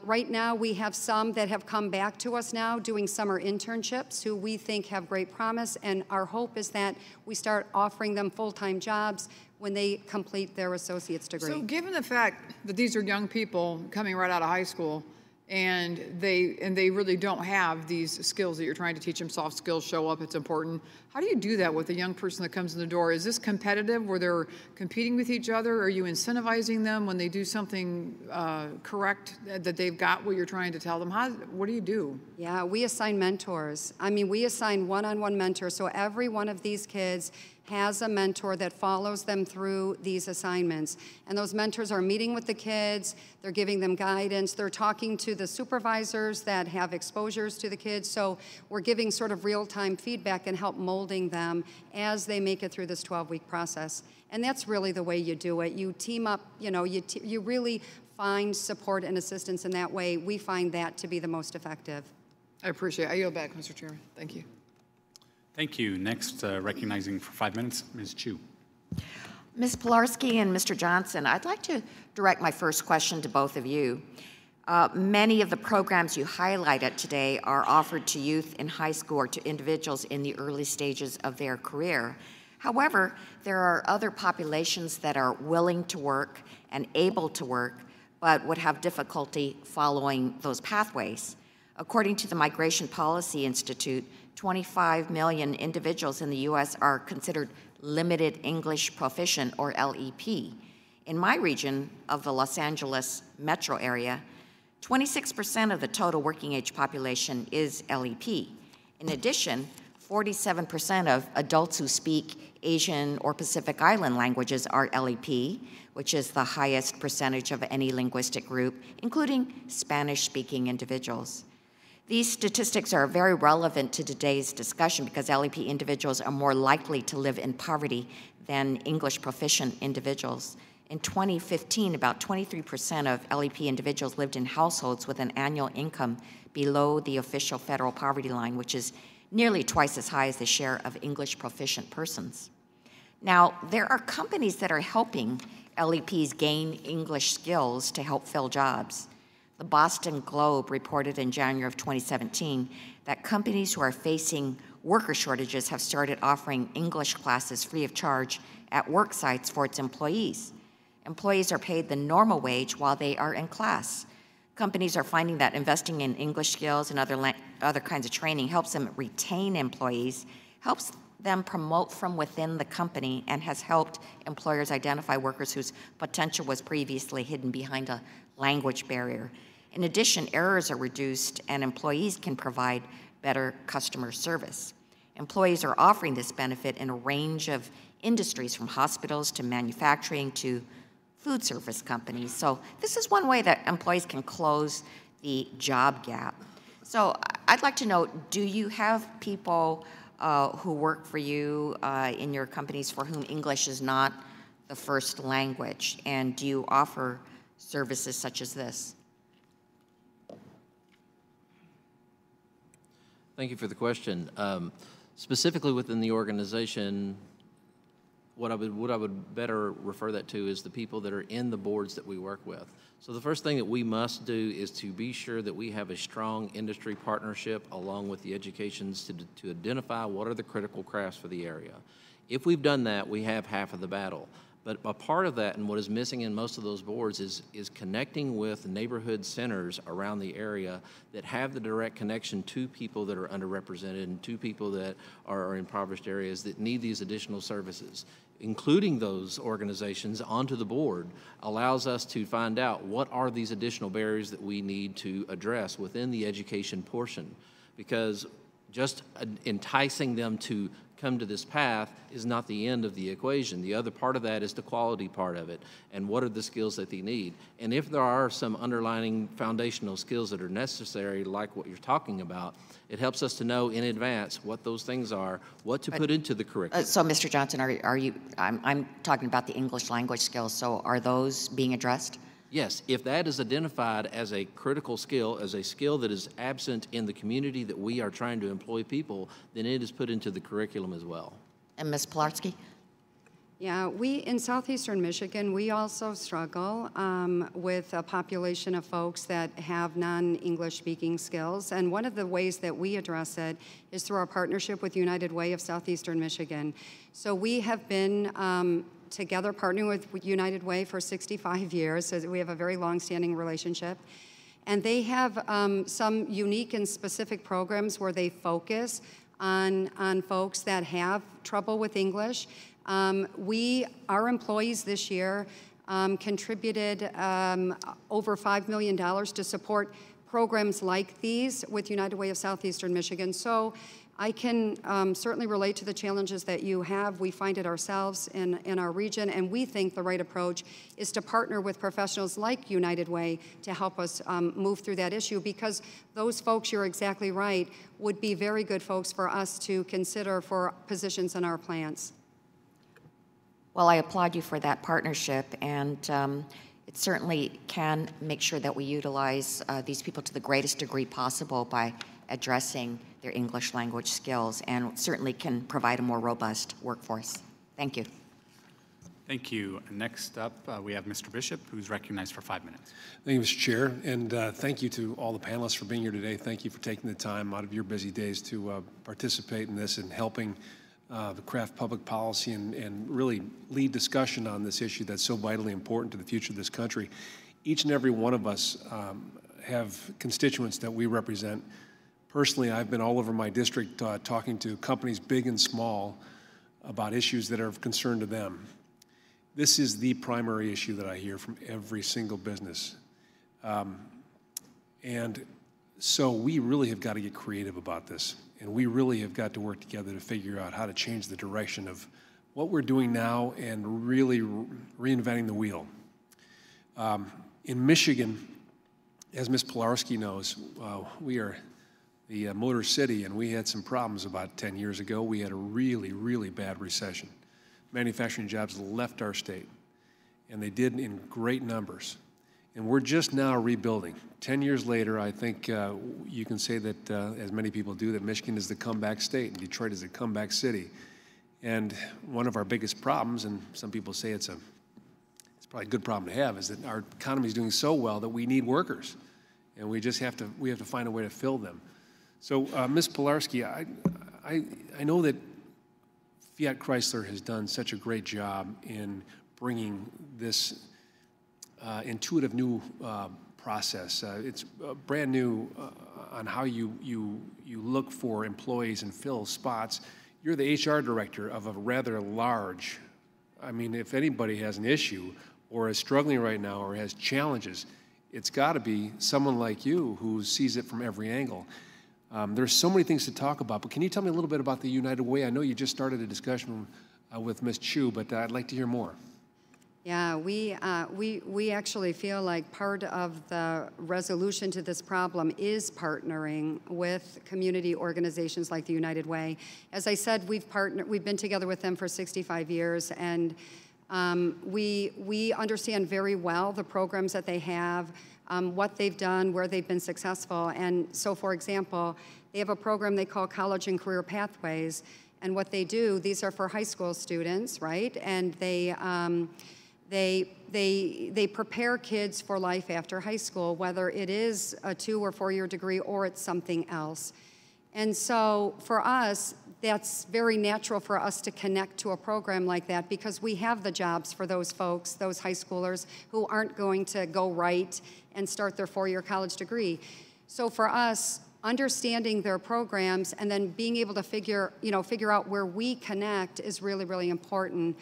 Right now, we have some that have come back to us now doing summer internships who we think have great promise, and our hope is that we start offering them full-time jobs when they complete their associate's degree. So given the fact that these are young people coming right out of high school, and they really don't have these skills that you're trying to teach them, soft skills, show up, it's important. How do you do that with a young person that comes in the door? Is this competitive where they're competing with each other? Are you incentivizing them when they do something correct, that they've got what you're trying to tell them? What do you do? Yeah, we assign mentors. I mean, we assign one-on-one mentors. So every one of these kids has a mentor that follows them through these assignments. And those mentors are meeting with the kids, they're giving them guidance, they're talking to the supervisors that have exposures to the kids. So we're giving sort of real-time feedback and help molding them as they make it through this 12-week process. And that's really the way you do it. You team up, you really find support and assistance in that way. We find that to be the most effective. I appreciate it. I yield back, Mr. Chairman. Thank you. Thank you. Next, recognizing for 5 minutes, Ms. Chu. Ms. Pilarski and Mr. Johnson, I'd like to direct my first question to both of you. Many of the programs you highlighted today are offered to youth in high school or to individuals in the early stages of their career. However, there are other populations that are willing to work and able to work, but would have difficulty following those pathways. According to the Migration Policy Institute, 25 million individuals in the U.S. are considered limited English proficient, or LEP. In my region of the Los Angeles metro area, 26% of the total working age population is LEP. In addition, 47% of adults who speak Asian or Pacific Island languages are LEP, which is the highest percentage of any linguistic group, including Spanish-speaking individuals. These statistics are very relevant to today's discussion because LEP individuals are more likely to live in poverty than English proficient individuals. In 2015, about 23% of LEP individuals lived in households with an annual income below the official federal poverty line, which is nearly twice as high as the share of English proficient persons. Now, there are companies that are helping LEPs gain English skills to help fill jobs. The Boston Globe reported in January of 2017 that companies who are facing worker shortages have started offering English classes free of charge at work sites for its employees. Employees are paid the normal wage while they are in class. Companies are finding that investing in English skills and other kinds of training helps them retain employees, helps them promote from within the company, and has helped employers identify workers whose potential was previously hidden behind a language barrier. In addition, errors are reduced and employees can provide better customer service. Employees are offering this benefit in a range of industries, from hospitals to manufacturing to food service companies. So this is one way that employees can close the job gap. So I'd like to know, do you have people who work for you in your companies for whom English is not the first language? And do you offer services such as this? Thank you for the question. Specifically within the organization, what I would better refer that to is the people that are in the boards that we work with. So the first thing that we must do is to be sure that we have a strong industry partnership along with the educations to identify what are the critical crafts for the area. If we've done that, we have half of the battle. But a part of that and what is missing in most of those boards is connecting with neighborhood centers around the area that have the direct connection to people that are underrepresented and to people that are in impoverished areas that need these additional services. Including those organizations onto the board allows us to find out what are these additional barriers that we need to address within the education portion. Because just enticing them to come to this path is not the end of the equation. The other part of that is the quality part of it and what are the skills that they need. And if there are some underlying foundational skills that are necessary, like what you're talking about, it helps us to know in advance what those things are, what to put into the curriculum. So, Mr. Johnson, are you, I'm talking about the English language skills, so are those being addressed? Yes, if that is identified as a critical skill, as a skill that is absent in the community that we are trying to employ people, then it is put into the curriculum as well. And Ms. Pilarski? Yeah, we in southeastern Michigan, we also struggle with a population of folks that have non-English speaking skills. And one of the ways that we address it is through our partnership with United Way of Southeastern Michigan. So we have been together partnering with United Way for 65 years. So we have a very long-standing relationship. And they have some unique and specific programs where they focus on folks that have trouble with English. Our employees this year contributed over $5 million to support programs like these with United Way of Southeastern Michigan. So I can certainly relate to the challenges that you have. We find it ourselves in our region, and we think the right approach is to partner with professionals like United Way to help us move through that issue, because those folks, you're exactly right, would be very good folks for us to consider for positions in our plants. Well, I applaud you for that partnership, and it certainly can make sure that we utilize these people to the greatest degree possible by addressing their English language skills, and certainly can provide a more robust workforce. Thank you. Thank you. Next up, we have Mr. Bishop, who's recognized for 5 minutes. Thank you, Mr. Chair, and thank you to all the panelists for being here today. Thank you for taking the time out of your busy days to participate in this and helping the craft public policy and really lead discussion on this issue that's so vitally important to the future of this country. Each and every one of us have constituents that we represent. Personally, I've been all over my district talking to companies big and small about issues that are of concern to them. This is the primary issue that I hear from every single business. And so we really have got to get creative about this. And we really have got to work together to figure out how to change the direction of what we're doing now and really reinventing the wheel. In Michigan, as Ms. Pilarski knows, we are the Motor City, and we had some problems about 10 years ago. We had a really, really bad recession. Manufacturing jobs left our state, and they did in great numbers. And we're just now rebuilding. 10 years later, I think you can say that, as many people do, that Michigan is the comeback state and Detroit is the comeback city. And one of our biggest problems, and some people say it's probably a good problem to have, is that our economy is doing so well that we need workers, and we have to find a way to fill them. So, Ms. Pilarski, I know that Fiat Chrysler has done such a great job in bringing this intuitive new process. It's brand new on how you look for employees and fill spots. You're the HR director of a rather large, I mean, if anybody has an issue or is struggling right now or has challenges, it's got to be someone like you who sees it from every angle. There's so many things to talk about, but can you tell me a little bit about the United Way? I know you just started a discussion with Ms. Chu, but I'd like to hear more. Yeah, we actually feel like part of the resolution to this problem is partnering with community organizations like the United Way. As I said, we've been together with them for 65 years, and we understand very well the programs that they have, what they've done, where they've been successful. And so, for example, they have a program they call College and Career Pathways, And what they do, these are for high school students, right? And they prepare kids for life after high school, whether it is a 2 or 4 year degree or it's something else. And so for us, that's very natural for us to connect to a program like that because we have the jobs for those folks, those high schoolers who aren't going to go right and start their 4 year college degree. So for us, understanding their programs and then being able to figure out where we connect is really, really important.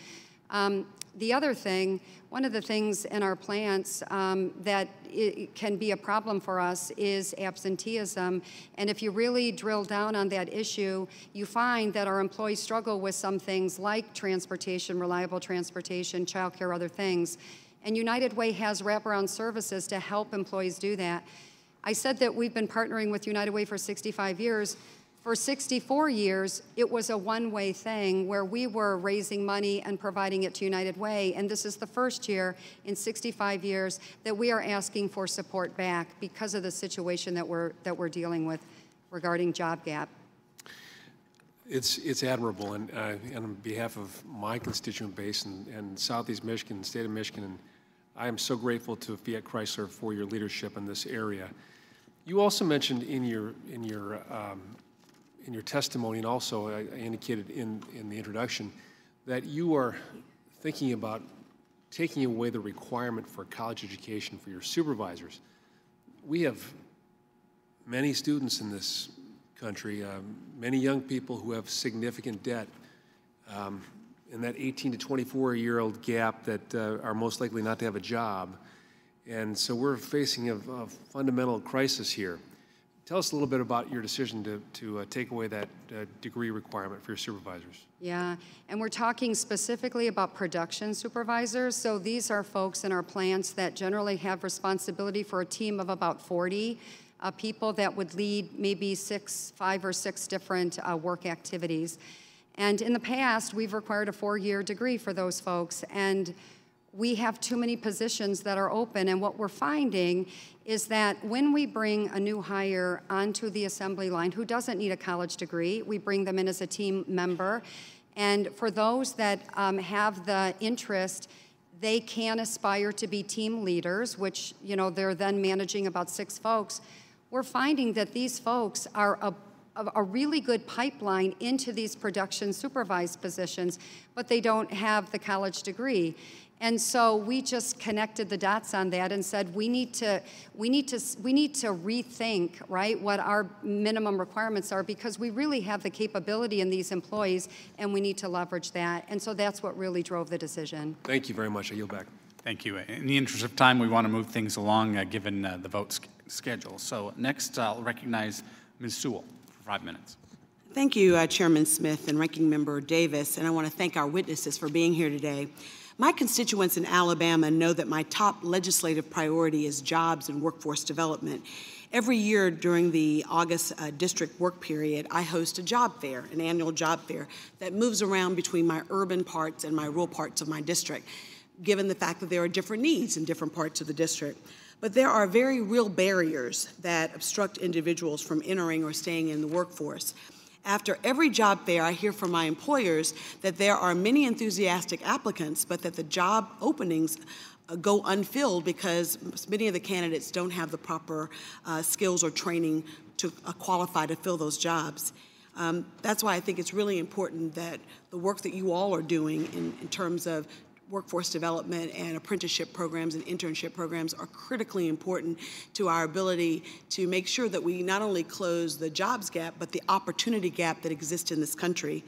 The other thing, one of the things in our plants that it can be a problem for us is absenteeism. And if you really drill down on that issue, you find that our employees struggle with some things like transportation, reliable transportation, childcare, other things. And United Way has wraparound services to help employees do that. I said that we've been partnering with United Way for 65 years. For 64 years, it was a one-way thing where we were raising money and providing it to United Way, and this is the first year in 65 years that we are asking for support back because of the situation that we're dealing with regarding job gap. It's admirable, and on behalf of my constituent base and Southeast Michigan, state of Michigan, and I am so grateful to Fiat Chrysler for your leadership in this area. You also mentioned in your testimony, and also I indicated in the introduction, that you are thinking about taking away the requirement for college education for your supervisors. We have many students in this country, many young people who have significant debt in that 18 to 24-year-old gap that are most likely not to have a job. And so we're facing a fundamental crisis here. Tell us a little bit about your decision to take away that degree requirement for your supervisors. Yeah, and we're talking specifically about production supervisors. So these are folks in our plants that generally have responsibility for a team of about 40 people that would lead maybe 5 or 6 different work activities. And in the past, we've required a 4-year degree for those folks. And we have too many positions that are open, and what we're finding is that when we bring a new hire onto the assembly line who doesn't need a college degree, we bring them in as a team member, and for those that have the interest, they can aspire to be team leaders, which, they're then managing about 6 folks. We're finding that these folks are a really good pipeline into these production supervised positions, but they don't have the college degree. And so we just connected the dots on that and said we need to rethink, right, what our minimum requirements are, because we really have the capability in these employees and we need to leverage that. And so that's what really drove the decision. Thank you very much. I yield back. Thank you. In the interest of time, we want to move things along given the vote schedule. So next, I'll recognize Ms. Sewell for 5 minutes. Thank you, Chairman Smith and Ranking Member Davis, and I want to thank our witnesses for being here today. My constituents in Alabama know that my top legislative priority is jobs and workforce development. Every year during the August district work period, I host a job fair, an annual job fair that moves around between my urban parts and my rural parts of my district, given the fact that there are different needs in different parts of the district. But there are very real barriers that obstruct individuals from entering or staying in the workforce. After every job fair, I hear from my employers that there are many enthusiastic applicants, but that the job openings go unfilled because many of the candidates don't have the proper skills or training to qualify to fill those jobs. That's why I think it's really important that the work that you all are doing in terms of workforce development and apprenticeship programs and internship programs are critically important to our ability to make sure that we not only close the jobs gap, but the opportunity gap that exists in this country.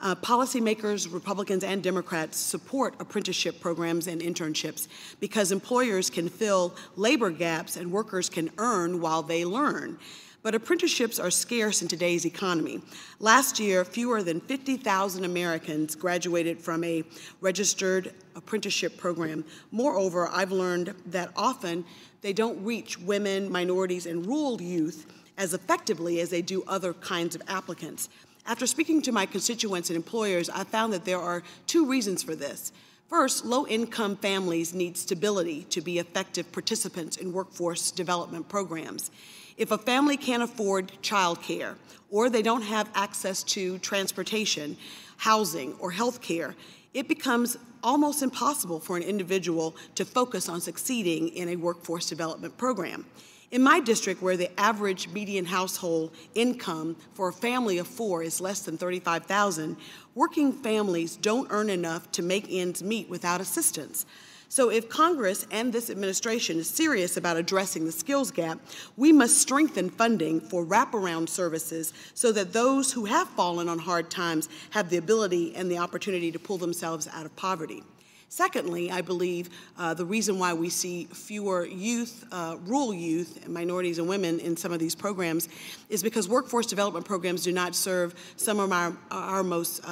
Policymakers, Republicans and Democrats, support apprenticeship programs and internships because employers can fill labor gaps and workers can earn while they learn. But apprenticeships are scarce in today's economy. Last year, fewer than 50,000 Americans graduated from a registered apprenticeship program. Moreover, I've learned that often they don't reach women, minorities, and rural youth as effectively as they do other kinds of applicants. After speaking to my constituents and employers, I found that there are 2 reasons for this. First, low-income families need stability to be effective participants in workforce development programs. If a family can't afford childcare, or they don't have access to transportation, housing, or health care, it becomes almost impossible for an individual to focus on succeeding in a workforce development program. In my district, where the average median household income for a family of 4 is less than $35,000, working families don't earn enough to make ends meet without assistance. So if Congress and this administration is serious about addressing the skills gap, we must strengthen funding for wraparound services so that those who have fallen on hard times have the ability and the opportunity to pull themselves out of poverty. Secondly, I believe the reason why we see fewer youth, rural youth, minorities and women in some of these programs is because workforce development programs do not serve some of our most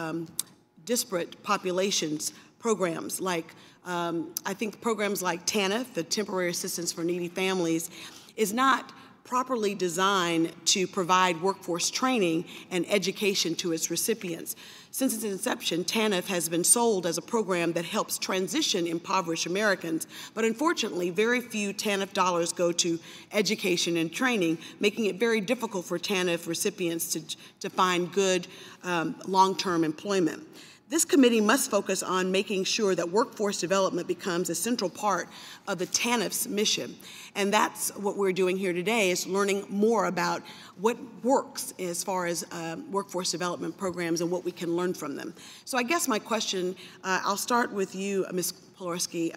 disparate populations programs, like I think programs like Tanf, the Temporary Assistance for Needy Families, is not properly designed to provide workforce training and education to its recipients. Since its inception, TANF has been sold as a program that helps transition impoverished Americans, but unfortunately, very few TANF dollars go to education and training, making it very difficult for TANF recipients to find good long-term employment. This committee must focus on making sure that workforce development becomes a central part of the TANF's mission. And that's what we're doing here today, is learning more about what works as far as workforce development programs and what we can learn from them. So I guess my question, I'll start with you, Ms. Polarski.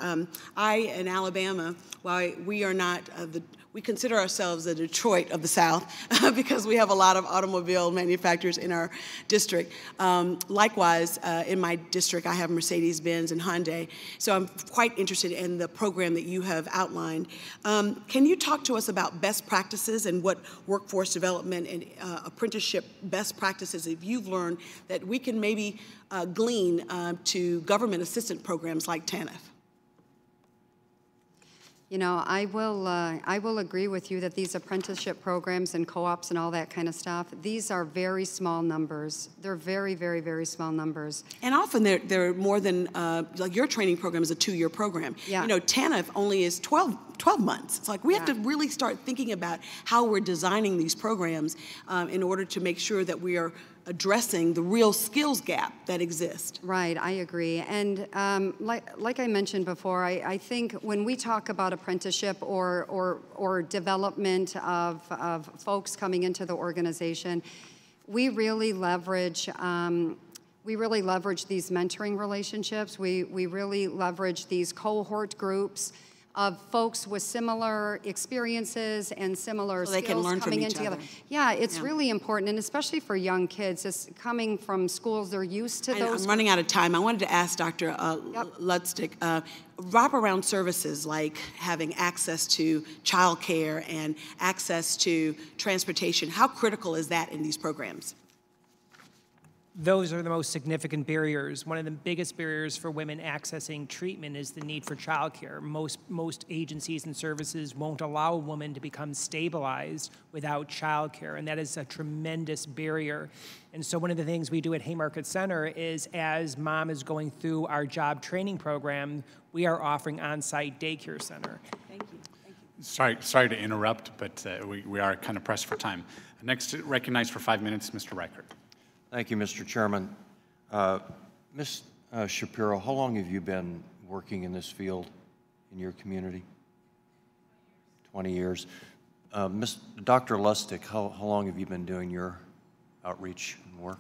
In Alabama, while we are not we consider ourselves the Detroit of the South because we have a lot of automobile manufacturers in our district. Likewise, in my district, I have Mercedes-Benz and Hyundai. So I'm quite interested in the program that you have outlined. Can you talk to us about best practices and what workforce development and apprenticeship best practices that you've learned that we can maybe glean to government assistance programs like TANF? You know, I will agree with you that these apprenticeship programs and co-ops and all that kind of stuff, these are very small numbers. They're very, very, very small numbers. And often they're more than, like your training program is a 2-year program. Yeah. You know, TANF only is 12 months. It's like we have to really start thinking about how we're designing these programs in order to make sure that we are addressing the real skills gap that exists. Right, I agree. And like I mentioned before, I think when we talk about apprenticeship or development of folks coming into the organization, we really leverage these mentoring relationships. We really leverage these cohort groups of folks with similar experiences and similar skills can learn coming from in each together. other. Yeah, it's really important, and especially for young kids, just coming from schools, they're used to those. I'm running out of time. I wanted to ask Dr. Ludstick, wraparound services like having access to child care and access to transportation, how critical is that in these programs? Those are the most significant barriers. One of the biggest barriers for women accessing treatment is the need for childcare. Most agencies and services won't allow a woman to become stabilized without childcare, and that is a tremendous barrier. And so one of the things we do at Haymarket Center is, as mom is going through our job training program, we are offering on-site daycare center. Thank you. Sorry to interrupt, but we are kind of pressed for time. Next, recognized for 5 minutes, Mr. Reichert. Thank you, Mr. Chairman. Ms. Shapiro, how long have you been working in this field in your community? 20 years. Dr. Lustig, how long have you been doing your outreach and work?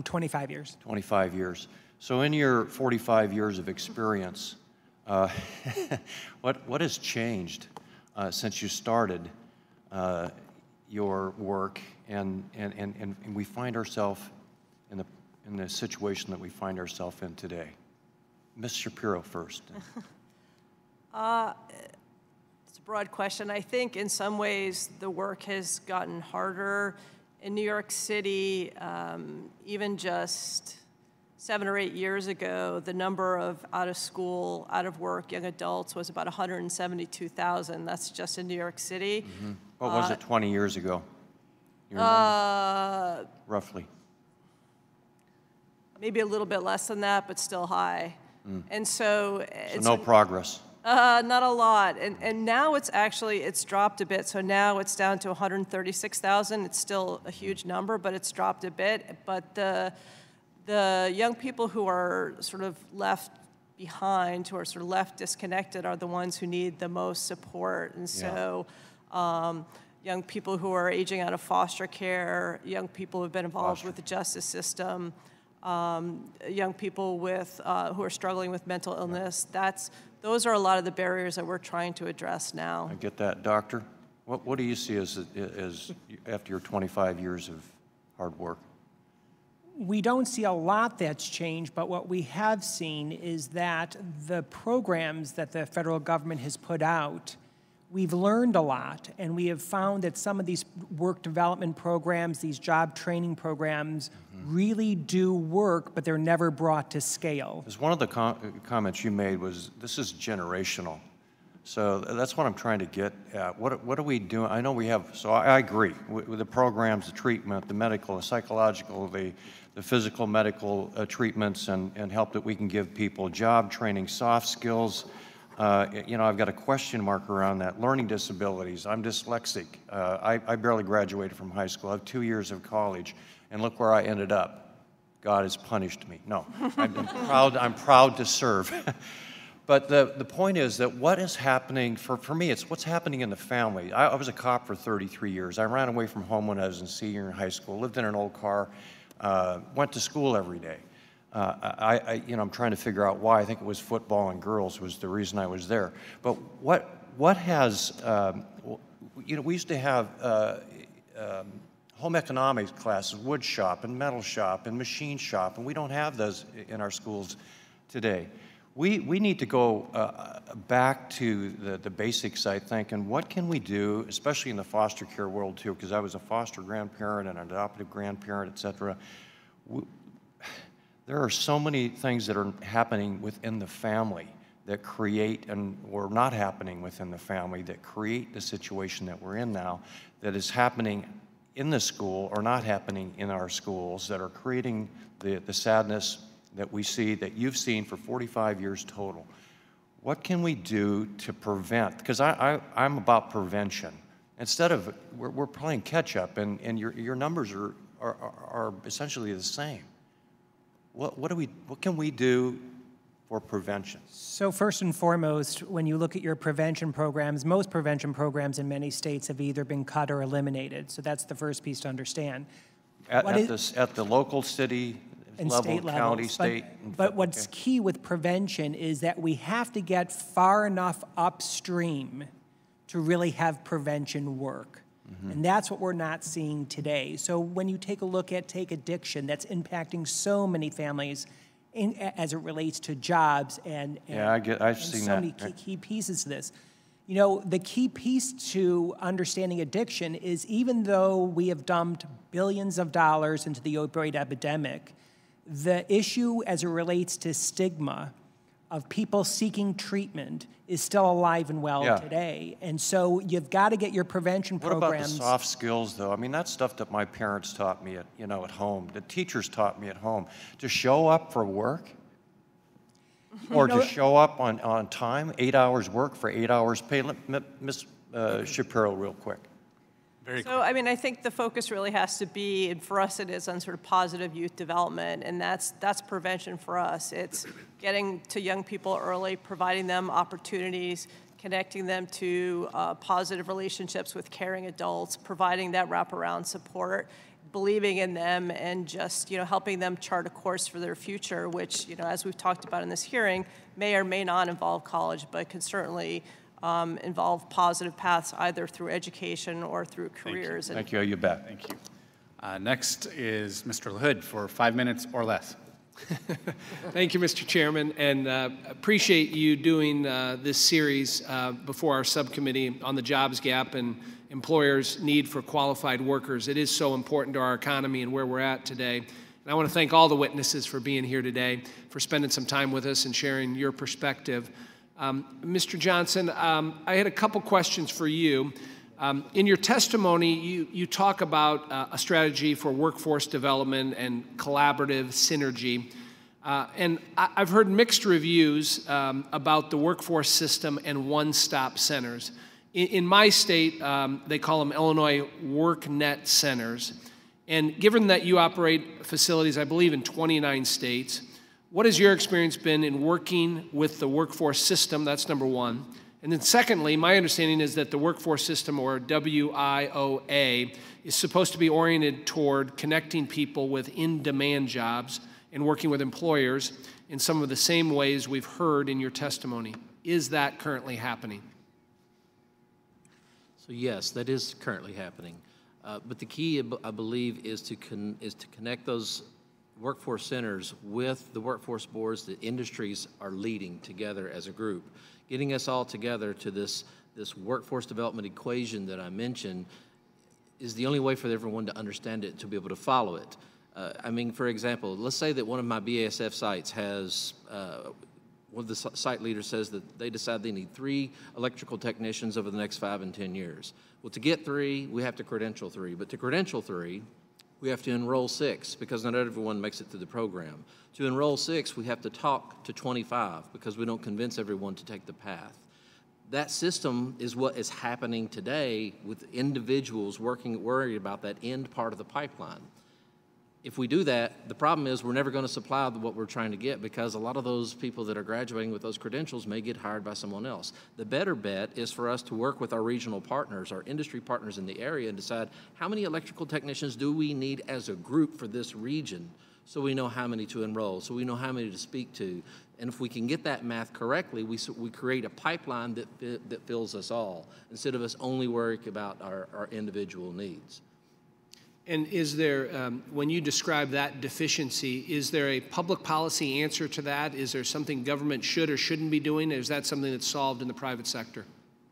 25 years. 25 years. So in your 45 years of experience, what has changed since you started your work, and we find ourselves in the situation that we find ourselves in today? Ms. Shapiro first. It's a broad question. I think in some ways the work has gotten harder. In New York City, even just 7 or 8 years ago, the number of out-of-school, out-of-work young adults was about 172,000. That's just in New York City. Mm-hmm. What was it 20 years ago? You remember? Roughly. Maybe a little bit less than that, but still high. And so no progress. Not a lot, and now it's dropped a bit. So now it's down to 136,000. It's still a huge number, but it's dropped a bit. But the young people who are sort of left behind, who are sort of left disconnected, are the ones who need the most support. And so, young people who are aging out of foster care, young people who have been involved with the justice system, young people with who are struggling with mental illness. Those are a lot of the barriers that we're trying to address now. I get that. Doctor, what do you see as after your 25 years of hard work? We don't see a lot that's changed, but what we have seen is that the programs that the federal government has put out, we've learned a lot, and we have found that some of these work development programs, these job training programs, really do work, but they're never brought to scale. Because one of the comments you made was, this is generational. So that's what I'm trying to get at. What are we doing? I know we have, so I agree with the programs, the treatment, the medical, the psychological, the physical, medical treatments and help that we can give people, job training, soft skills. You know, I've got a question mark around that. Learning disabilities. I'm dyslexic. I barely graduated from high school. I have 2 years of college, and look where I ended up. God has punished me. No, I'm proud to serve. But the point is that what is happening, for me, it's what's happening in the family. I was a cop for 33 years. I ran away from home when I was a senior in high school, lived in an old car, went to school every day. I'm trying to figure out why. I think it was football and girls was the reason I was there. But what has, we used to have home economics classes, wood shop and metal shop and machine shop, and we don't have those in our schools today. We need to go back to the basics, I think, and what can we do, especially in the foster care world too, because I was a foster grandparent and an adoptive grandparent, et cetera. There are so many things that are happening within the family that create, or not happening within the family, that create the situation that we're in now, that is happening in the school or not happening in our schools, that are creating the sadness that we see, that you've seen for 45 years total. What can we do to prevent? Because I'm about prevention. Instead of, we're playing catch up, and your numbers are essentially the same. What can we do for prevention? So first and foremost, when you look at your prevention programs, most prevention programs in many states have either been cut or eliminated. So that's the first piece to understand. At the local city level, county, state. But what's key with prevention is that we have to get far enough upstream to really have prevention work. And that's what we're not seeing today. So when you take a look at take addiction, that's impacting so many families as it relates to jobs and I've seen so many key pieces to this. You know, the key piece to understanding addiction is even though we have dumped billions of dollars into the opioid epidemic, the issue as it relates to stigma of people seeking treatment is still alive and well today. And so you've got to get your prevention programs. What about the soft skills, though? I mean, that's stuff that my parents taught me at home, the teachers taught me at home. To show up for work, or to show up on time, 8 hours work for 8 hours pay. Ms. Shapiro, real quick. I mean, I think the focus really has to be, and for us it is, on sort of positive youth development, and that's prevention for us. It's getting to young people early, providing them opportunities, connecting them to positive relationships with caring adults, providing that wraparound support, believing in them, and just helping them chart a course for their future, which as we've talked about in this hearing, may or may not involve college, but can certainly involve positive paths either through education or through careers. Thank you. You bet. Thank you. Next is Mr. LaHood for 5 minutes or less. Thank you, Mr. Chairman, and appreciate you doing this series before our subcommittee on the jobs gap and employers' need for qualified workers. It is so important to our economy and where we're at today. And I want to thank all the witnesses for being here today, for spending some time with us and sharing your perspective. Mr. Johnson, I had a couple questions for you. In your testimony, you talk about a strategy for workforce development and collaborative synergy. And I've heard mixed reviews about the workforce system and one-stop centers. In my state, they call them Illinois WorkNet centers. And given that you operate facilities, I believe, in 29 states, what has your experience been in working with the workforce system? That's number one. And then secondly, my understanding is that the workforce system, or WIOA, is supposed to be oriented toward connecting people with in-demand jobs and working with employers in some of the same ways we've heard in your testimony. Is that currently happening? So yes, that is currently happening. But the key, I believe, is to connect those workforce centers with the workforce boards that industries are leading together as a group. Getting us all together to this workforce development equation that I mentioned is the only way for everyone to understand it, to be able to follow it. I mean, for example, let's say that one of my BASF sites has, one of the site leaders says that they decide they need 3 electrical technicians over the next 5 and 10 years. Well, to get 3, we have to credential 3, but to credential 3, we have to enroll 6 because not everyone makes it through the program. To enroll 6, we have to talk to 25 because we don't convince everyone to take the path. That system is what is happening today with individuals worried about that end part of the pipeline. If we do that, the problem is we're never going to supply what we're trying to get because a lot of those people that are graduating with those credentials may get hired by someone else. The better bet is for us to work with our regional partners, our industry partners in the area, and decide how many electrical technicians do we need as a group for this region so we know how many to enroll, so we know how many to speak to. And if we can get that math correctly, we create a pipeline that fills us all instead of us only worrying about our individual needs. And is there, when you describe that deficiency, is there a public policy answer to that? Is there something government should or shouldn't be doing? Or is that something that's solved in the private sector?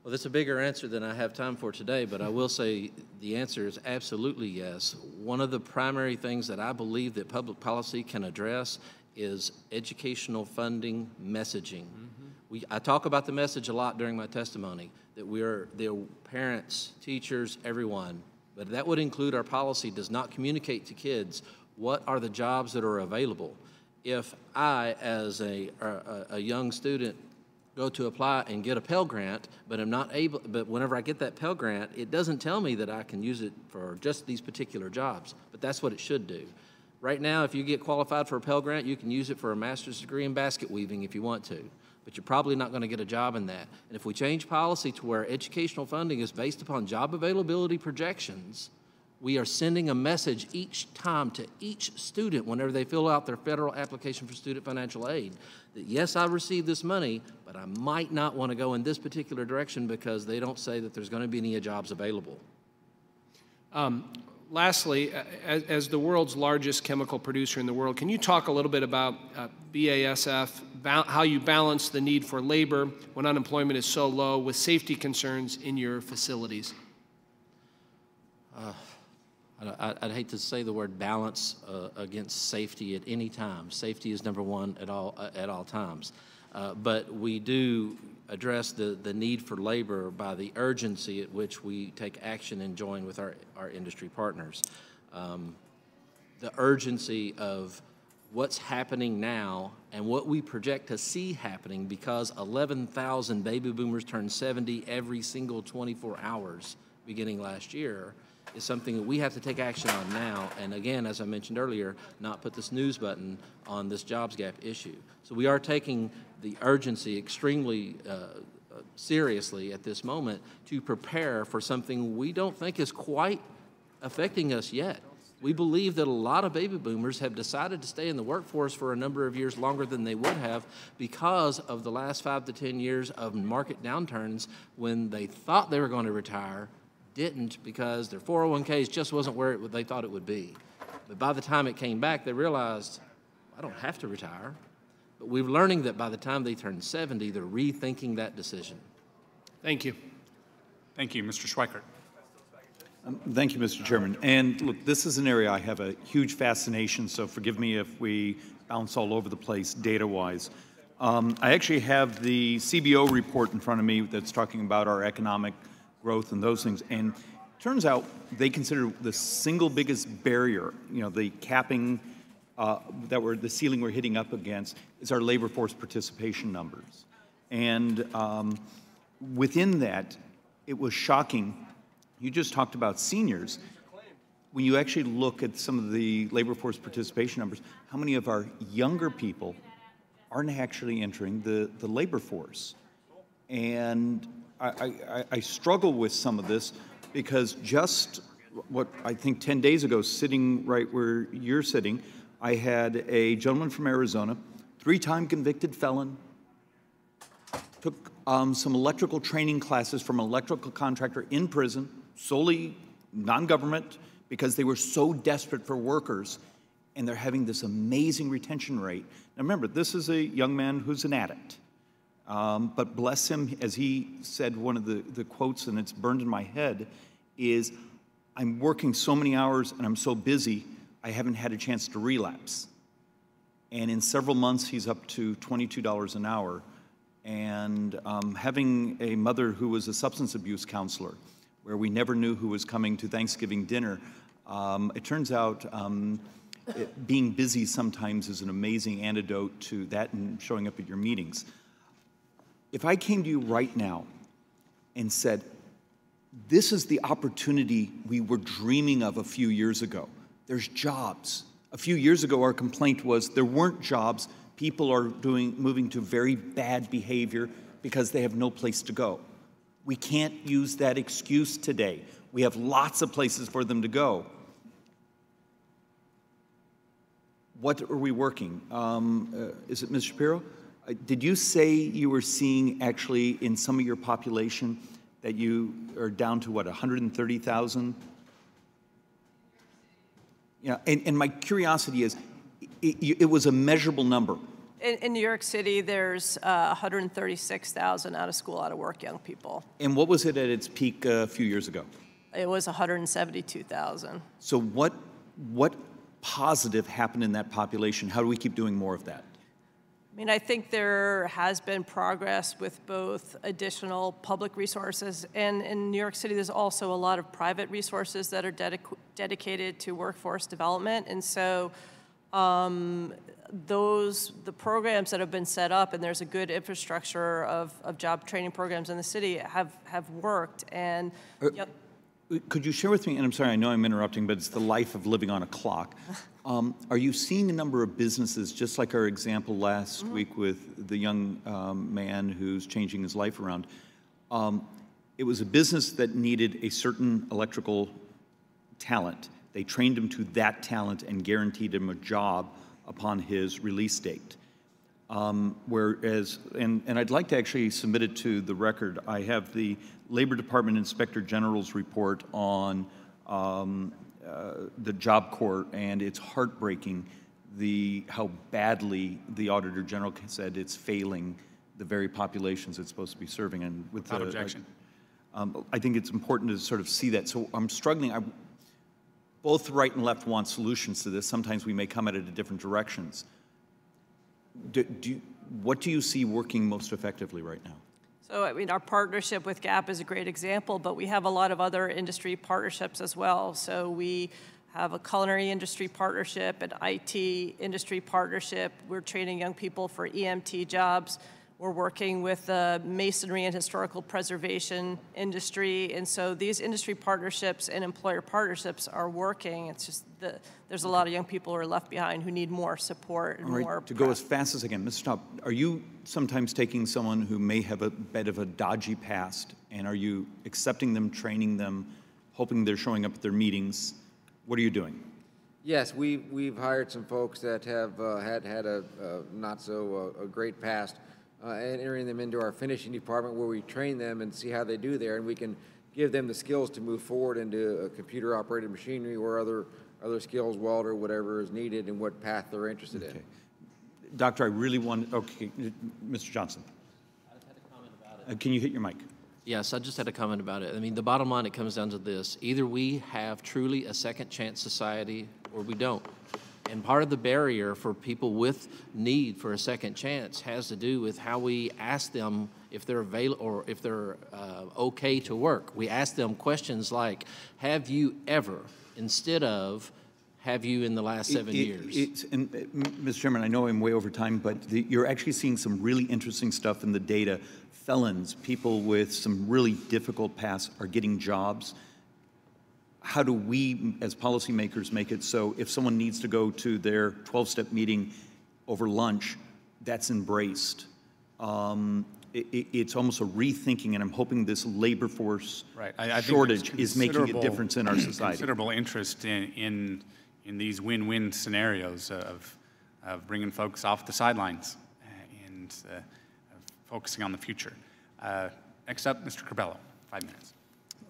Well, that's a bigger answer than I have time for today, but I will say the answer is absolutely yes. One of the primary things that I believe that public policy can address is educational funding messaging. I talk about the message a lot during my testimony, that they're parents, teachers, everyone. But that would include our policy does not communicate to kids what are the jobs that are available. If I, as a young student, go to apply and get a Pell Grant, but I'm not able, but whenever I get that Pell Grant, it doesn't tell me that I can use it for just these particular jobs, but that's what it should do. Right now, if you get qualified for a Pell Grant, you can use it for a master's degree in basket weaving if you want to. But you're probably not going to get a job in that. And if we change policy to where educational funding is based upon job availability projections, we are sending a message each time to each student whenever they fill out their federal application for student financial aid that, yes, I received this money, but I might not want to go in this particular direction because they don't say that there's going to be any jobs available. Lastly, as the world's largest chemical producer in the world, can you talk a little bit about BASF, how you balance the need for labor when unemployment is so low with safety concerns in your facilities? I'd hate to say the word balance against safety at any time. Safety is number one at all times. But we do address the need for labor by the urgency at which we take action and join with our industry partners. The urgency of what's happening now and what we project to see happening because 11,000 baby boomers turned 70 every single 24 hours beginning last year is something that we have to take action on now. And again, as I mentioned earlier, not put the snooze button on this jobs gap issue. So we are taking the urgency extremely seriously at this moment to prepare for something we don't think is quite affecting us yet. We believe that a lot of baby boomers have decided to stay in the workforce for a number of years longer than they would have because of the last 5 to 10 years of market downturns when they thought they were going to retire, didn't because their 401ks just wasn't where they thought it would be. But by the time it came back, they realized, I don't have to retire. But we're learning that by the time they turn 70, they're rethinking that decision. Thank you. Thank you. Mr. Schweikert. Thank you, Mr. Chairman. And look, this is an area I have a huge fascination, so forgive me if we bounce all over the place data-wise. I actually have the CBO report in front of me that's talking about our economic growth and those things. And it turns out they consider the single biggest barrier, the capping that the ceiling we're hitting up against is our labor force participation numbers. And within that, it was shocking. You just talked about seniors. When you actually look at some of the labor force participation numbers, how many of our younger people aren't actually entering the labor force? And I struggle with some of this because just what I think 10 days ago, sitting right where you're sitting, I had a gentleman from Arizona, 3-time convicted felon, took some electrical training classes from an electrical contractor in prison, solely non-government, because they were so desperate for workers, and they're having this amazing retention rate. Now remember, this is a young man who's an addict. But bless him, as he said, one of the quotes, and it's burned in my head, is, I'm working so many hours and I'm so busy, I haven't had a chance to relapse. And in several months, he's up to $22 an hour. And having a mother who was a substance abuse counselor, where we never knew who was coming to Thanksgiving dinner, it turns out being busy sometimes is an amazing antidote to that and showing up at your meetings. If I came to you right now and said, this is the opportunity we were dreaming of a few years ago. There's jobs. A few years ago, our complaint was there weren't jobs. People are moving to very bad behavior because they have no place to go. We can't use that excuse today. We have lots of places for them to go. What are we working? Is it Ms. Shapiro? Did you say you were seeing actually in some of your population that you are down to what, 130,000? Yeah, and my curiosity is, it was a measurable number. In New York City, there's 136,000 out of school, out of work young people. And what was it at its peak a few years ago? It was 172,000. So what positive happened in that population? How do we keep doing more of that? I mean, I think there has been progress with both additional public resources, and in New York City, there's also a lot of private resources that are dedicated to workforce development. And so the programs that have been set up, and there's a good infrastructure of job training programs in the city, have worked. And could you share with me, and I'm sorry, I know I'm interrupting, but it's the life of living on a clock. Are you seeing a number of businesses, just like our example last week with the young man who's changing his life around? It was a business that needed a certain electrical talent. They trained him to that talent and guaranteed him a job upon his release date. Whereas, and I'd like to actually submit it to the record, I have the Labor Department Inspector General's report on the Job Corps, and it's heartbreaking how badly the Auditor General said it's failing the very populations it's supposed to be serving. And without objection. I think it's important to sort of see that. So I'm struggling. Both right and left want solutions to this. Sometimes we may come at it in different directions. What do you see working most effectively right now? So, I mean, our partnership with GAP is a great example, but we have a lot of other industry partnerships as well. So we have a culinary industry partnership, an IT industry partnership. We're training young people for EMT jobs. We're working with the masonry and historical preservation industry. And so these industry partnerships and employer partnerships are working. It's just there's a lot of young people who are left behind who need more support and more. To go as fast as I can, Mr. Staub, are you sometimes taking someone who may have a bit of a dodgy past, and are you accepting them, training them, hoping they're showing up at their meetings? What are you doing? Yes, we've hired some folks that have had a not so great past, and entering them into our finishing department where we train them and see how they do there, and we can give them the skills to move forward into a computer-operated machinery or other skills, welder, whatever is needed, and what path they're interested in. Doctor, I really want, okay, Mr. Johnson. I just had a comment about it. Can you hit your mic? Yes, I just had a comment about it. I mean, the bottom line, it comes down to this. Either we have truly a second chance society or we don't. And part of the barrier for people with need for a second chance has to do with how we ask them if they're available or if they're okay to work. We ask them questions like, have you ever, instead of have you in the last 7 years? Mr. Chairman, I know I'm way over time, but you're actually seeing some really interesting stuff in the data. Felons, people with some really difficult pasts are getting jobs. How do we, as policymakers, make it so if someone needs to go to their 12-step meeting over lunch, that's embraced? It's almost a rethinking, and I'm hoping this labor force shortage is making a difference in our society. Considerable interest in these win-win scenarios of bringing folks off the sidelines and focusing on the future. Next up, Mr. Corbello, 5 minutes.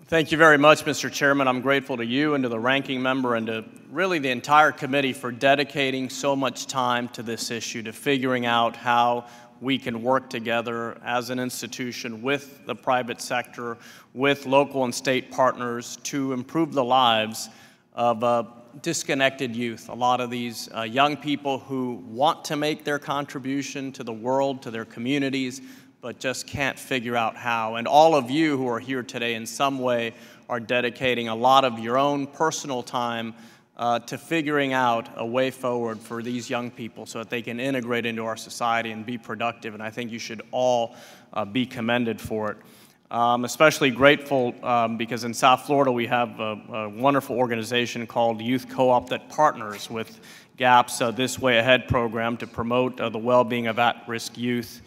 Thank you very much, Mr. Chairman. I'm grateful to you and to the ranking member and to really the entire committee for dedicating so much time to this issue, to figuring out how we can work together as an institution with the private sector, with local and state partners to improve the lives of disconnected youth. A lot of these young people who want to make their contribution to the world, to their communities, but just can't figure out how. And all of you who are here today in some way are dedicating a lot of your own personal time to figuring out a way forward for these young people so that they can integrate into our society and be productive. And I think you should all be commended for it. I'm especially grateful because in South Florida we have a wonderful organization called Youth Co-op that partners with GAP's This Way Ahead program to promote the well-being of at-risk youth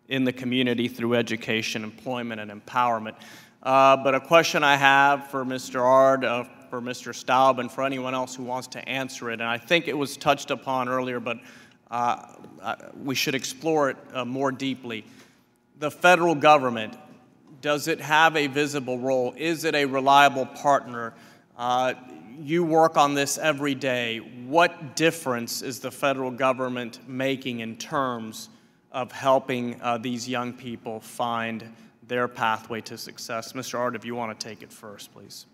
in the community through education, employment, and empowerment. But a question I have for Mr. Ard, for Mr. Staub, and for anyone else who wants to answer it, and I think it was touched upon earlier, but we should explore it more deeply. The federal government, does it have a visible role? Is it a reliable partner? You work on this every day. What difference is the federal government making in terms of helping these young people find their pathway to success? Mr. Ard, if you want to take it first, please.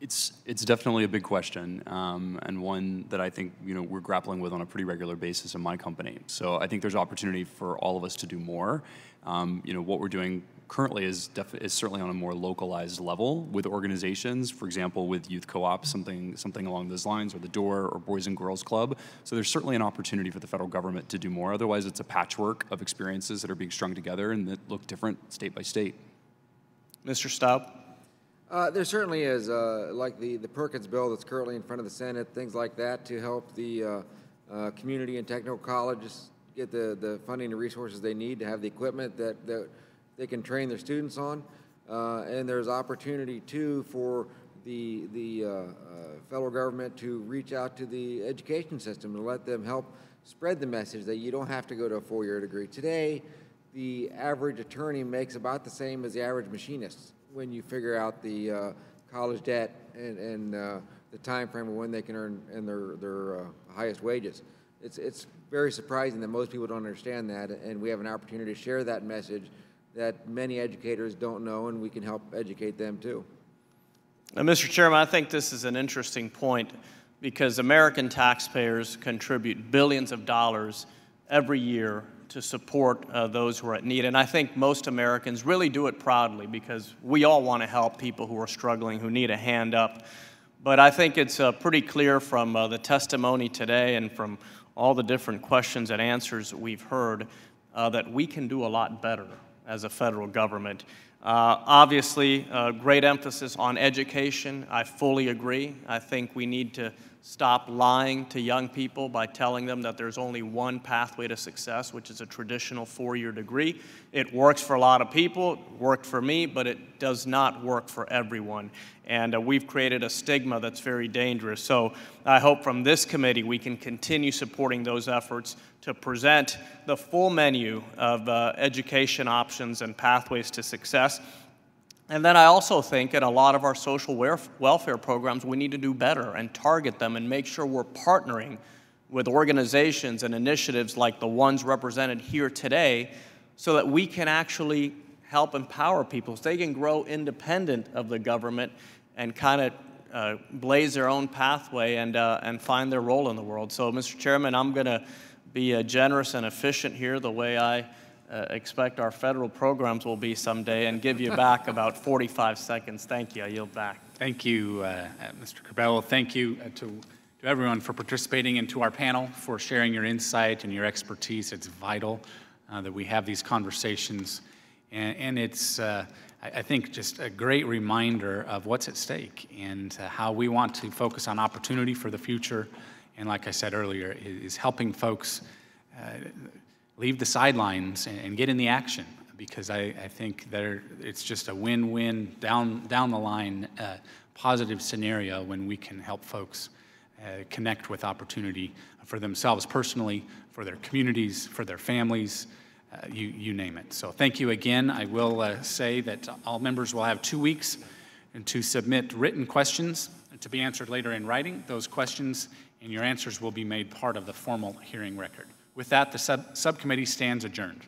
It's definitely a big question, and one that I think we're grappling with on a pretty regular basis in my company. So I think there's opportunity for all of us to do more. What we're doing currently is certainly on a more localized level with organizations, for example, with youth co-ops, something along those lines, or the Door or Boys and Girls Club. So there's certainly an opportunity for the federal government to do more. Otherwise, it's a patchwork of experiences that are being strung together and that look different state by state. Mr. Staub? There certainly is, like the Perkins bill that's currently in front of the Senate, things like that to help the community and technical colleges get the funding and resources they need to have the equipment that they can train their students on. And there's opportunity, too, for the federal government to reach out to the education system and let them help spread the message that you don't have to go to a four-year degree. Today, the average attorney makes about the same as the average machinist when you figure out the college debt and the time frame of when they can earn their highest wages. It's very surprising that most people don't understand that, and we have an opportunity to share that message that many educators don't know, and we can help educate them too. Mr. Chairman, I think this is an interesting point because American taxpayers contribute billions of dollars every year to support those who are at need. And I think most Americans really do it proudly because we all want to help people who are struggling, who need a hand up. But I think it's pretty clear from the testimony today and from all the different questions and answers we've heard that we can do a lot better as a federal government. Obviously, great emphasis on education. I fully agree. I think we need to stop lying to young people by telling them that there's only one pathway to success, which is a traditional four-year degree. It works for a lot of people, it worked for me, but it does not work for everyone. And we've created a stigma that's very dangerous. So I hope from this committee we can continue supporting those efforts to present the full menu of education options and pathways to success. And then I also think in a lot of our social welfare programs, we need to do better and target them and make sure we're partnering with organizations and initiatives like the ones represented here today so that we can actually help empower people so they can grow independent of the government and kind of blaze their own pathway and find their role in the world. So, Mr. Chairman, I'm going to be generous and efficient here the way I expect our federal programs will be someday and give you back about 45 seconds. Thank you. I yield back. Thank you, Mr. Corbello. Thank you to to everyone for participating, and to our panel for sharing your insight and your expertise. It's vital that we have these conversations, and it's, I think, just a great reminder of what's at stake and how we want to focus on opportunity for the future. And like I said earlier, is helping folks leave the sidelines and get in the action, because I think it's just a win-win down the line positive scenario when we can help folks connect with opportunity for themselves personally, for their communities, for their families, you name it. So thank you again. I will say that all members will have 2 weeks to submit written questions to be answered later in writing. Those questions and your answers will be made part of the formal hearing record. With that, the subcommittee stands adjourned.